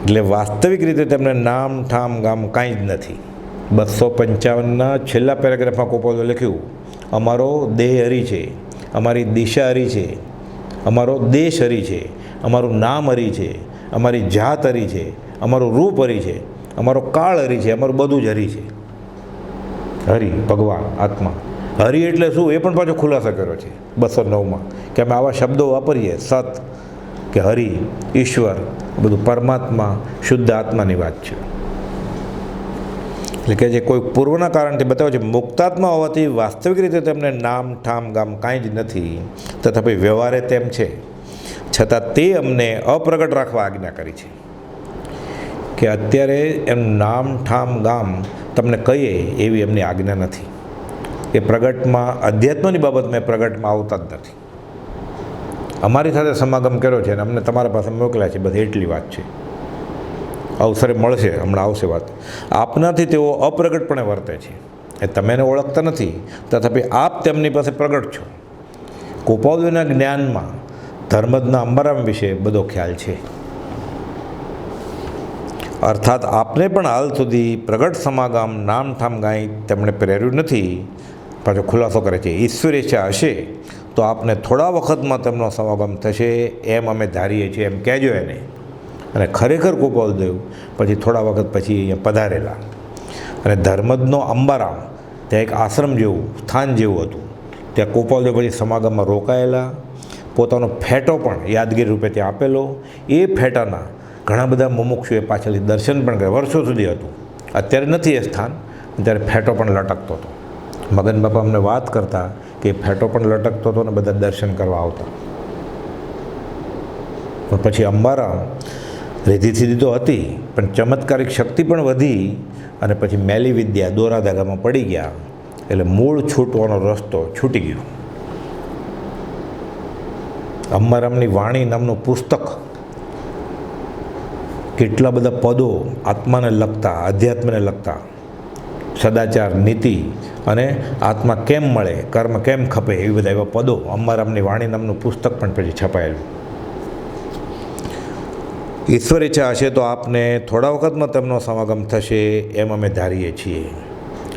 એટલે વાસ્તવિક રીતે તેમને નામ ઠામ ગામ કાંઈ જ નથી. 255ના છેલ્લા પેરેગ્રાફમાં કુપોલદેવે લખ્યું અમારો દેહ હરી છે, અમારી દિશા હરી છે, અમારો દેશ હરી છે, અમારું નામ હરી છે, અમારી જાત હરી છે, અમારું રૂપ હરી છે, અમારો કાળ હરી છે, અમારું બધું જ હરી છે. હરિ ભગવાન આત્મા. હરિ એટલે શું એ પણ પાછો ખુલાસો કર્યો છે 209માં કે અમે આવા શબ્દો વાપરીએ. સત કે હરિ, ઈશ્વર, બધું પરમાત્મા, શુદ્ધ આત્માની વાત છે. એટલે કે જે કોઈ પૂર્વના કારણથી બતાવે છે મુક્તાત્મા હોવાથી વાસ્તવિક રીતે તેમને નામ ઠામ ગામ કાંઈ જ નથી, તથાપિ વ્યવહારે તેમ છે. છતાં તે અમને અપ્રગટ રાખવા આજ્ઞા કરી છે. કે અત્યારે એનું નામ ઠામ ગામ તમને કહીએ એવી એમની આજ્ઞા નથી. એ પ્રગટમાં અધ્યાત્મની બાબતમાં પ્રગટમાં આવતા જ નથી. અમારી સાથે સમાગમ કર્યો છે અને અમને તમારા પાસે મોકલ્યા છે, બસ એટલી વાત છે. અવસરે મળશે, હમણાં આવશે વાત. આપનાથી તેઓ અપ્રગટપણે વર્તે છે. એ તમે એને ઓળખતા નથી, તથાપી આપ તેમની પાસે પ્રગટ છો. કોપાવલીના જ્ઞાનમાં ધર્મજના અંબારામ વિશે બધો ખ્યાલ છે. અર્થાત આપને પણ હાલ સુધી પ્રગટ સમાગમ નામ ઠામ ગાઈ તેમણે પ્રેર્યું નથી. પાછો ખુલાસો કરે છે, ઈશ્વર ઈચ્છા હશે તો આપને થોડા વખતમાં તેમનો સમાગમ થશે એમ અમે ધારીએ છીએ, એમ કહેજો એને. અને ખરેખર ગોપાલદેવ પછી થોડા વખત પછી અહીંયા પધારેલા. અને ધર્મજનો અંબારામ ત્યાં એક આશ્રમ જેવું સ્થાન જેવું હતું. ત્યાં ગોપાલદેવ પછી સમાગમમાં રોકાયેલા. પોતાનો ફેટો પણ યાદગીરી રૂપે ત્યાં આપેલો. એ ફેટાના ઘણા બધા મુમુક્ષુએ પાછળથી દર્શન પણ કર્યા. વર્ષો સુધી હતું. અત્યારે નથી એ સ્થાન, ત્યારે ફેટો પણ લટકતો હતો. મગન બાપા અમને વાત કરતા કે ફેટો પણ લટકતો હતો ને બધા દર્શન કરવા આવતા. પણ પછી અંબારામ રીધિ સીધી તો હતી, પણ ચમત્કારિક શક્તિ પણ વધી અને પછી મેલી વિદ્યા દોરા ધાગામાં પડી ગયા. એટલે મૂળ છૂટવાનો રસ્તો છૂટી ગયો. અંબારામની વાણી નામનું પુસ્તક કેટલા બધા પદો આત્માને લગતા, અધ્યાત્મને લગતા, સદાચાર, નીતિ અને આત્મા કેમ મળે, કર્મ કેમ ખપે, એવી બધા એવા પદો. અંબારામની વાણી નામનું પુસ્તક પણ પછી છપાયેલું. ઈશ્વર ઈચ્છા હશે તો આપને થોડા વખતમાં તેમનો સમાગમ થશે એમ અમે ધારીએ છીએ.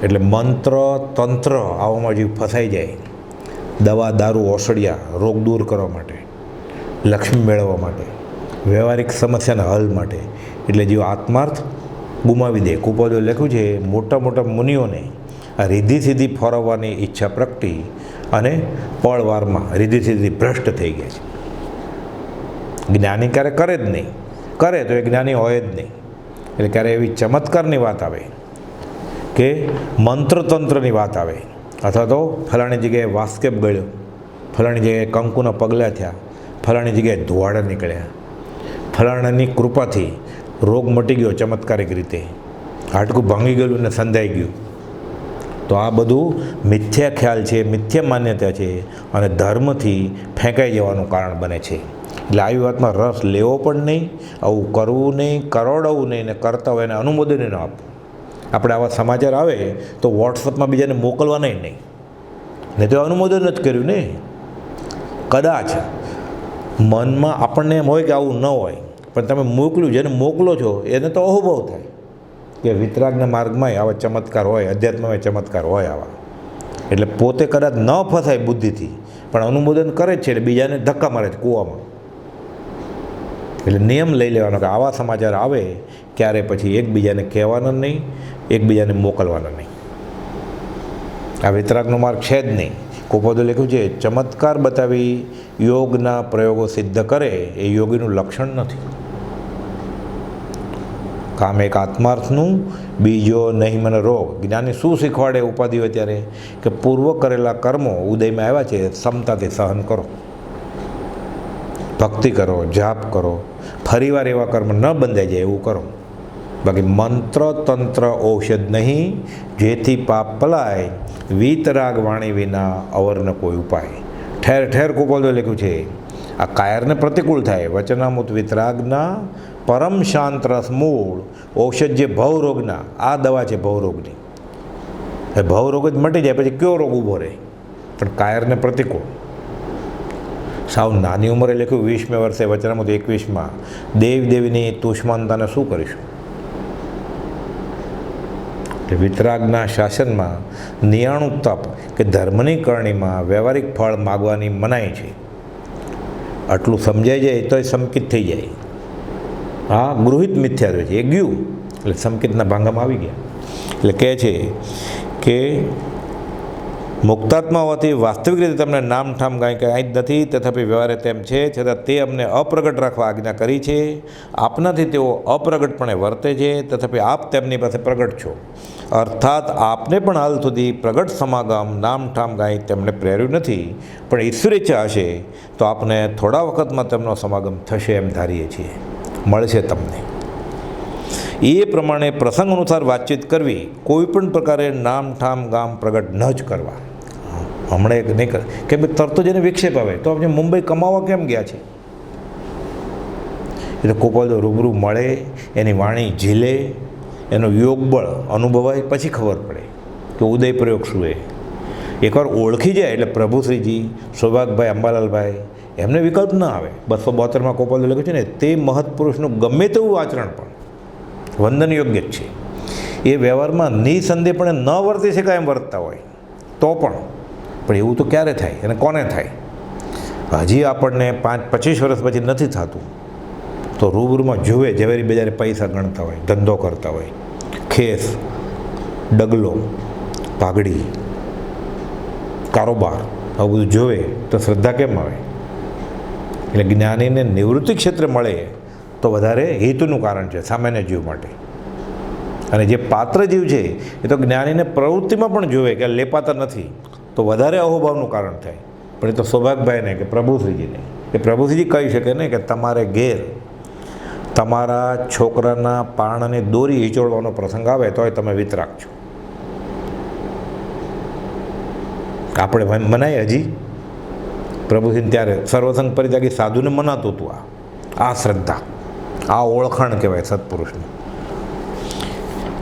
એટલે મંત્ર તંત્ર આવામાં જીવ ફસાઈ જાય. દવા, દારૂ, ઓસડિયા, રોગ દૂર કરવા માટે, લક્ષ્મી મેળવવા માટે, વ્યવહારિક સમસ્યાના હલ માટે, એટલે જીવ આત્માર્થ ગુમાવી દે. કુપોદે લખ્યું છે, મોટા મોટા મુનિઓને આ રીધિ સીધી ફરવવાની ઈચ્છા પ્રગટી અને પળવારમાં રીધિ સીધી ભ્રષ્ટ થઈ ગયા છે. જ્ઞાની ક્યારે કરે જ નહીં, કરે તો એ જ્ઞાની હોય જ નહીં. એટલે ક્યારે એવી ચમત્કારની વાત આવે કે મંત્રતંત્રની વાત આવે, અથવા તો ફલાણી જગ્યાએ વાસ્કેપ ગળ્યો, ફલાણી જગ્યાએ કંકુના પગલાં થયા, ફલાણી જગ્યાએ ધુવાડા નીકળ્યા, ફલાણાની કૃપાથી રોગ મટી ગયો ચમત્કારિક રીતે, હાડકું ભાંગી ગયેલું અને સંધાઈ ગયું, તો આ બધું મિથ્યા ખ્યાલ છે, મિથ્યા માન્યતા છે અને ધર્મથી ફેંકાઈ જવાનું કારણ બને છે. એટલે આવી વાતમાં રસ લેવો પણ નહીં, આવું કરવું નહીં, કરોડવું નહીં, ને કરતા હોય એને અનુમોદન ન આપવું. આપણે આવા સમાચાર આવે તો વોટ્સઅપમાં બીજાને મોકલવાના નહીં, ને તો અનુમોદન જ કર્યું ને. કદાચ મનમાં આપણને એમ હોય કે આવું ન હોય, પણ તમે મોકલ્યું, જેને મોકલો છો એને તો અનુભવ થાય કે વિતરાગના માર્ગમાં આવા ચમત્કાર હોય, અધ્યાત્મમાં ચમત્કાર હોય આવા. એટલે પોતે કદાચ ન ફસાય બુદ્ધિથી, પણ અનુમોદન કરે જ છે, એટલે બીજાને ધક્કા મારે છે કૂવામાં. એટલે નિયમ લઈ લેવાનો કે આવા સમાચાર આવે ક્યારે પછી એકબીજાને કહેવાના નહીં, એકબીજાને મોકલવાના નહીં. આ વિતરાગનો માર્ગ છે જ નહીં. કુપોદે લખ્યું છે, ચમત્કાર બતાવી યોગના પ્રયોગો સિદ્ધ કરે એ યોગીનું લક્ષણ નથી. કામ એક આત્માર્થનું, બીજો નહીં મને રોગ. જ્ઞાની શું શીખવાડે ઉપાધિ હોય ત્યારે કે પૂર્વ કરેલા કર્મો ઉદયમાં આવ્યા છે, ક્ષમતાથી સહન કરો, ભક્તિ કરો, જાપ કરો, ફરીવાર એવા કર્મ ન બંધાઈ જાય એવું કરો. બાકી મંત્ર તંત્ર ઔષધ નહીં, જેથી પાપ પલાય, વીતરાગ વાણી વિના અવરનો કોઈ ઉપાય. ઠેર ઠેર કુપોદે લખ્યું છે, આ કાયરને પ્રતિકૂળ થાય. વચનામૃત વિતરાગના પરમ શાંત રસ મૂળ ઔષધ જે ભવરોગના, આ દવા છે ભવરોગની. એ ભવરોગ જ મટી જાય પછી કયો રોગ ઊભો રહે? પણ કાયરને પ્રતિકૂળ. સાવ નાની ઉંમરે લખ્યું, 20મે વર્ષે વચનામૃત 21માં, દેવ દેવીની તુષ્માનતાને શું કરીશું? વિતરાગના શાસનમાં 99 તપ કે ધર્મની કરણીમાં વ્યવહારિક ફળ માગવાની મનાઈ છે. આટલું સમજાઈ જાય તો સંકિત થઈ જાય. હા, ગૃહિત મિથ્યા છે, એ ગયું એટલે સંકિતના ભાંગામાં આવી ગયા. એટલે કહે છે કે મુક્તાત્મા હોવાથી વાસ્તવિક રીતે તમને નામ ઠામ કાંઈ કાંઈ જ નથી, તથાપિ વ્યવહારે તેમ છે, છતાં તે અમને અપ્રગટ રાખવા આજ્ઞા કરી છે. આપનાથી તેઓ અપ્રગટપણે વર્તે છે, તથાપિ આપ તેમની પાસે પ્રગટ છો. અર્થાત આપને પણ હાલ સુધી પ્રગટ સમાગમ નામ ઠામ કાંઈ તેમને પ્રેર્યું નથી, પણ ઈશ્વર ઈચ્છા હશે તો આપને થોડા વખતમાં તેમનો સમાગમ થશે એમ ધારીએ છીએ, મળશે તમને. એ પ્રમાણે પ્રસંગ અનુસાર વાતચીત કરવી, કોઈ પણ પ્રકારે નામ ઠામ ગામ પ્રગટ ન જ કરવા. હમણાં એક નહીં કરે કે ભાઈ તરતો જેને વિક્ષેપ આવે તો આપણે મુંબઈ કમાવા કેમ ગયા છે, એટલે કોપાલ રૂબરૂ મળે, એની વાણી ઝીલે, એનું યોગબળ અનુભવાય, પછી ખબર પડે કે ઉદય પ્રયોગ શું એ. એકવાર ઓળખી જાય એટલે પ્રભુશ્રીજી, સૌભાગભાઈ, અંબાલાલભાઈ એમને વિકલ્પ ના આવે. 272માં કોપાલ લખ્યું છે ને, તે મહત્પુરુષનું ગમે તેવું આચરણ પણ વંદન યોગ્ય જ છે. એ વ્યવહારમાં નિસંદેહપણે ન વર્તી શકાય એમ વર્તતા હોય તો પણ એવું તો ક્યારે થાય અને કોને થાય? હજી આપણને 5-25 વર્ષ પછી નથી થતું તો રૂબરૂમાં જુએ, ઝવેરી બજારે પૈસા ગણતા હોય, ધંધો કરતા હોય, ખેસ, ડગલો, પાઘડી, કારોબાર, આવું બધું જોવે તો શ્રદ્ધા કેમ આવે? એટલે જ્ઞાનીને નિવૃત્તિ ક્ષેત્રે મળે તો વધારે હેતુનું કારણ છે સામાન્ય જીવ માટે. અને જે પાત્ર જીવ છે એ તો જ્ઞાનીને પ્રવૃત્તિમાં પણ જોવે કે લેપાતા નથી તો વધારે અહોભાવનું કારણ થાય. પણ એ તો સૌભાગભાઈને કે પ્રભુશ્રીજીને, કે પ્રભુશ્રીજી કહી શકે ને કે તમારે ઘેર તમારા છોકરાના પારણાની દોરી હિંચોળવાનો પ્રસંગ આવે તોય તમે વિતરાક છો. આપણે મનાય હજી પ્રભુશ્રીને ત્યારે સર્વસંગ પરિત્યાગી સાધુને મનાતું હતું. આ શ્રદ્ધા, આ ઓળખાણ કહેવાય સત્પુરુષની.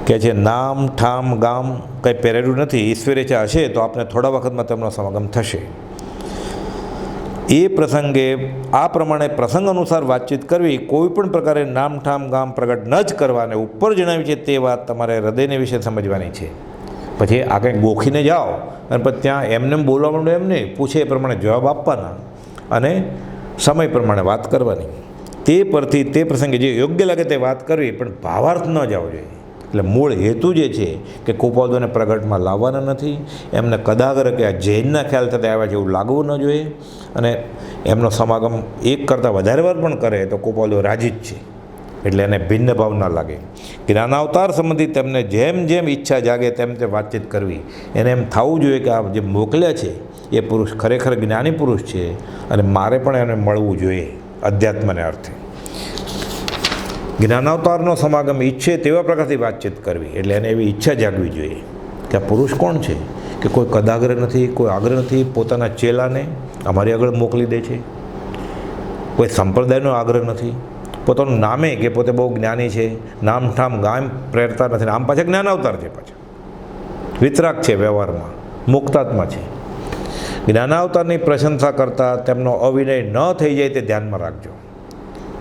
કે છે નામ ઠામ ગામ કંઈ પહેરેલું નથી, ઈશ્વર ઈચ્છા હશે તો આપને થોડા વખતમાં તેમનો સમાગમ થશે. એ પ્રસંગે આ પ્રમાણે પ્રસંગ અનુસાર વાતચીત કરવી, કોઈ પણ પ્રકારે નામ ઠામ ગામ પ્રગટ ન જ કરવા, અને ઉપર જણાવી છે તે વાત તમારે હૃદયને વિશે સમજવાની છે. પછી આ કંઈક ગોખીને જાઓ અને પછી ત્યાં એમને બોલવા માંડો, એમ નહીં, પૂછે એ પ્રમાણે જવાબ આપવાના અને સમય પ્રમાણે વાત કરવાની. તે પરથી તે પ્રસંગે જે યોગ્ય લાગે તે વાત કરવી, પણ ભાવાર્થ ન જવો જોઈએ. એટલે મૂળ હેતુ જે છે કે કુપોદોને પ્રગટમાં લાવવાના નથી, એમને કદાગર કે આ જૈનના ખ્યાલ થતા આવ્યા છે એવું લાગવું ન જોઈએ. અને એમનો સમાગમ એક કરતાં વધારે વાર પણ કરે તો કુપોદો રાજી જ છે, એટલે એને ભિન્ન ભાવ ના લાગે. જ્ઞાનાવતાર સંબંધી તેમને જેમ જેમ ઈચ્છા જાગે તેમ તે વાતચીત કરવી. એને એમ થવું જોઈએ કે આ જે મોકલ્યા છે એ પુરુષ ખરેખર જ્ઞાની પુરુષ છે અને મારે પણ એને મળવું જોઈએ અધ્યાત્મને અર્થે. જ્ઞાનાવતારનો સમાગમ ઈચ્છે તેવા પ્રકારથી વાતચીત કરવી, એટલે એને એવી ઈચ્છા જાગવી જોઈએ કે આ પુરુષ કોણ છે કે કોઈ કદાગ્રહ નથી, કોઈ આગ્રહ નથી, પોતાના ચેલાને અમારી આગળ મોકલી દે છે, કોઈ સંપ્રદાયનો આગ્રહ નથી, પોતાનું નામે કે પોતે બહુ જ્ઞાની છે, નામ ઠામ ગામ પ્રેરતા નથી. આમ પાછા જ્ઞાનાવતાર છે, પાછા વિતરાક છે, વ્યવહારમાં મુક્તાત્મા છે. જ્ઞાનાવતારની પ્રશંસા કરતાં તેમનો અવિનય ન થઈ જાય તે ધ્યાનમાં રાખજો.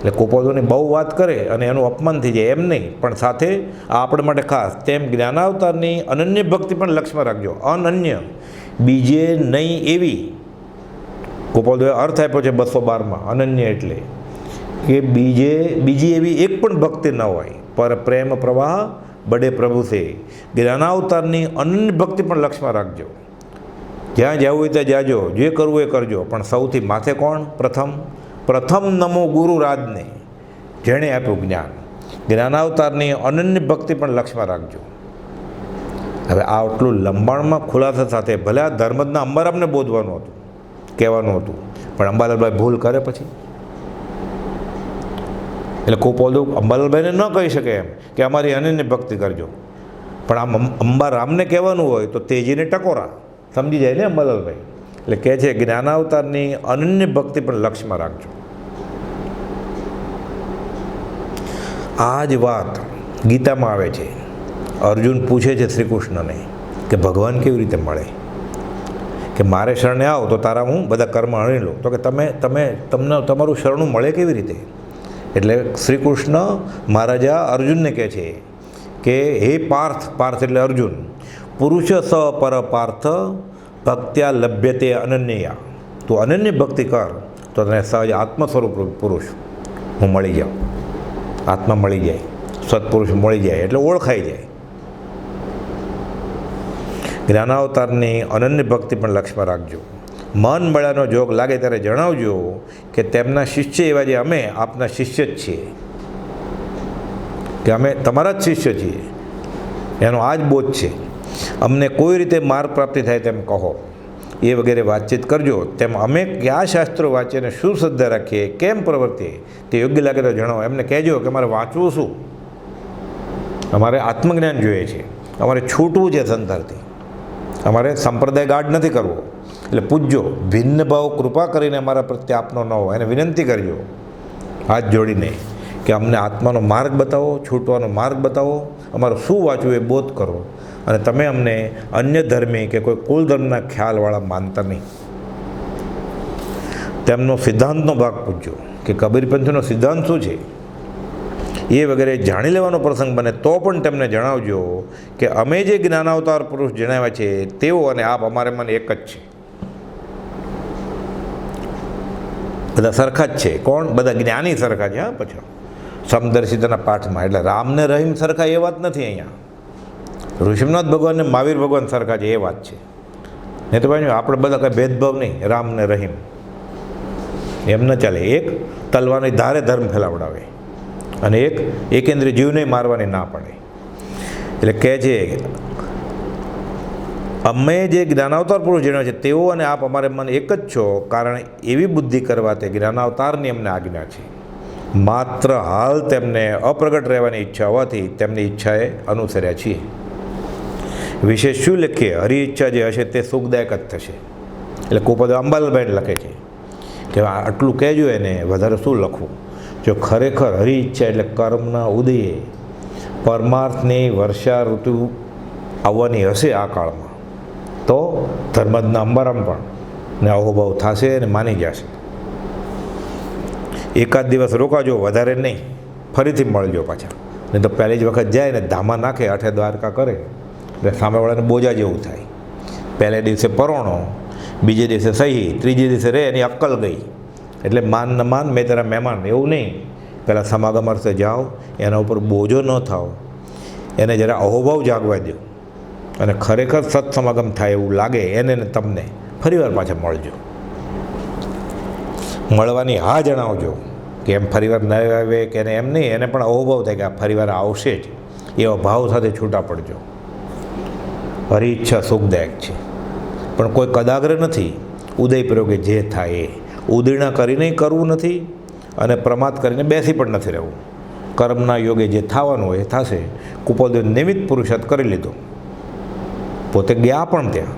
એટલે કુપોદોની બહુ વાત કરે અને એનું અપમાન થઈ જાય એમ નહીં, પણ સાથે આપણા માટે ખાસ તેમ જ્ઞાનાવતારની અનન્ય ભક્તિ પણ લક્ષ્યમાં રાખજો. અનન્ય, બીજે નહીં એવી. કુપોદોએ અર્થ આપ્યો છે 212માં અનન્ય એટલે કે બીજી એવી એક પણ ભક્તિ ન હોય. પર પ્રેમ પ્રવાહ બડે પ્રભુ છે. જ્ઞાનાવતારની અનન્ય ભક્તિ પણ લક્ષ્યમાં રાખજો. જ્યાં જવું હોય ત્યાં જાજો, જે કરવું એ કરજો, પણ સૌથી માથે કોણ? પ્રથમ નમો ગુરુ રાજને, જેણે આપ્યું જ્ઞાન. જ્ઞાનાવતારની અનન્ય ભક્તિ પણ લક્ષ્યમાં રાખજો. હવે આટલું લંબાણમાં ખુલાસા સાથે ભલે આ ધર્મજના અંબારામને બોધવાનું હતું, કહેવાનું હતું, પણ અંબાલાલભાઈ ભૂલ કરે પછી. એટલે કુપોદો અંબાલાલભાઈને ન કહી શકે એમ કે અમારી અનન્ય ભક્તિ કરજો, પણ આમ અંબારામને કહેવાનું હોય તો તેજીને ટકોરા સમજી જાય ને અંબાલાલભાઈ. એટલે કહે છે જ્ઞાનાવતારની અનન્ય ભક્તિ પણ લક્ષ્યમાં રાખજો. આ જ વાત ગીતામાં આવે છે. અર્જુન પૂછે છે શ્રી કૃષ્ણને કે ભગવાન કેવી રીતે મળે, કે મારે શરણે આવો તો તારા હું બધા કર્મ હણી લો, તો કે તમને તમારું શરણું મળે કેવી રીતે? એટલે શ્રી કૃષ્ણ મહારાજા અર્જુનને કહે છે કે હે પાર્થ એટલે અર્જુન, પુરુષ સ પર પાર્થ ભક્ત્યા લભ્યતે અનન્યા. તું અનન્ય ભક્તિ કર તો તને સહજ આત્મ સ્વરૂપ પુરુષ હું મળી જાઉં. આત્મા મળી જાય, સત્પુરુષ મળી જાય એટલે ઓળખાઈ જાય. જ્ઞાનાવતારની અનન્ય ભક્તિ પણ લક્ષ્યમાં રાખજો. મન મળ્યાનો જોગ લાગે ત્યારે જણાવજો કે તેમના શિષ્ય એવા જે અમે આપના શિષ્ય જ છીએ, કે અમે તમારા જ શિષ્ય છીએ, એનો આ જ બોધ છે. અમને કોઈ રીતે માર્ગ પ્રાપ્તિ થાય તેમ કહો, એ વગેરે વાતચીત કરજો. તેમ અમે કયા શાસ્ત્રો વાંચીએ અને શું શ્રદ્ધા રાખીએ, કેમ પ્રવર્તીએ તે યોગ્ય લાગે તો જણાવો. એમને કહેજો કે અમારે વાંચવું શું, અમારે આત્મજ્ઞાન જોઈએ છે, અમારે છૂટવું છે સંસારથી, અમારે સંપ્રદાય ગાઢ નથી કરવો. એટલે પૂછજો, ભિન્ન ભાવ કૃપા કરીને અમારા પ્રત્યે આપનો ન હોય એને વિનંતી કરજો હાથ જોડીને કે અમને આત્માનો માર્ગ બતાવો, છૂટવાનો માર્ગ બતાવો, અમારે શું વાંચવું એ બોધ કરો. અને તમે અમને અન્ય ધર્મી કે કોઈ કુલ ધર્મના ખ્યાલવાળા માનતા નહીં. તેમનો સિદ્ધાંતનો ભાગ પૂછજો કે કબીરપંથીનો સિદ્ધાંત શું છે, એ વગેરે જાણી લેવાનો પ્રસંગ બને તો પણ તેમને જણાવજો કે અમે જે જ્ઞાનાવતાર પુરુષ જણાવ્યા છે તેઓ અને આપ અમારે મન એક જ છે. બધા સરખા જ છે. કોણ? બધા જ્ઞાની સરખા છે. હા, પછી સમદર્શિતાના પાઠમાં. એટલે રામને રહીમ સરખા એ વાત નથી અહીંયા. ઋષિનાથ ભગવાન ને મહાવીર ભગવાન સરખા છે એ વાત છે. નહીં તો ભાઈ આપણે બધા કંઈ ભેદભાવ નહીં. રામ ને રહીમ એમ ન ચાલે. એક તલવાની ધારે ધર્મ ફેલાવડાવે અને એક એકેન્દ્રીય જીવને મારવાની ના પડે. એટલે કહે છે અમે જે જ્ઞાનાવતાર પુરુષ જણાવ્યા છે તેઓ અને આપ અમારે મન એક જ છો, કારણ એવી બુદ્ધિ કરવા તે જ્ઞાનાવતારની અમને આજ્ઞા છે. માત્ર હાલ તેમને અપ્રગટ રહેવાની ઈચ્છા હોવાથી તેમની ઈચ્છાએ અનુસર્યા છીએ. વિશેષ શું લખીએ? હરિ ઈચ્છા જે હશે તે સુખદાયક જ થશે. એટલે કુપદ અંબાલાલભાઈ લખે છે કે આટલું કહેજો એને, વધારે શું લખવું. જો ખરેખર હરિ ઈચ્છા એટલે કર્મના ઉદયે પરમાર્થની વર્ષા ઋતુ આવવાની હશે આ કાળમાં, તો ધર્મજના અંબારામ પણ ને અહોભાવ થશે અને માની જશે. એકાદ દિવસ રોકાજો, વધારે નહીં, ફરીથી મળજો પાછા. નહીં તો પહેલી જ વખત જાય ને ધામા નાખે, આઠે દ્વારકા કરે એટલે સામેવાળાને બોજા જેવું થાય. પહેલે દિવસે પરોણો, બીજે દિવસે સહી, ત્રીજે દિવસે રે એની અક્કલ ગઈ. એટલે માન ન માન, મેં તારા મહેમાન, એવું નહીં. પહેલાં સમાગમ અર્થે જાઓ, એના ઉપર બોજો ન થાવ, એને જરા અહોભાવ જાગવા દો અને ખરેખર સત્સમાગમ થાય એવું લાગે એને ને તમને ફરીવાર પાછા મળજો. મળવાની હા જણાવજો કે એમ ફરીવાર ન આવે કે એને એમ નહીં, એને પણ અહોભાવ થાય કે આ ફરીવાર આવશે જ, એવા ભાવ સાથે છૂટા પડજો. હરી ઈચ્છા સુખદાયક છે, પણ કોઈ કદાગ્ર નથી. ઉદયપૂર્વકે જે થાય એ ઉદીર્ણા કરીને કરવું નથી અને પ્રમાદ કરીને બેસી પણ નથી રહેવું. કર્મના યોગે જે થવાનું હોય એ થશે. કુપોદે નિમિત્ત પુરુષાર્થ કરી લીધો, પોતે ગયા પણ ત્યાં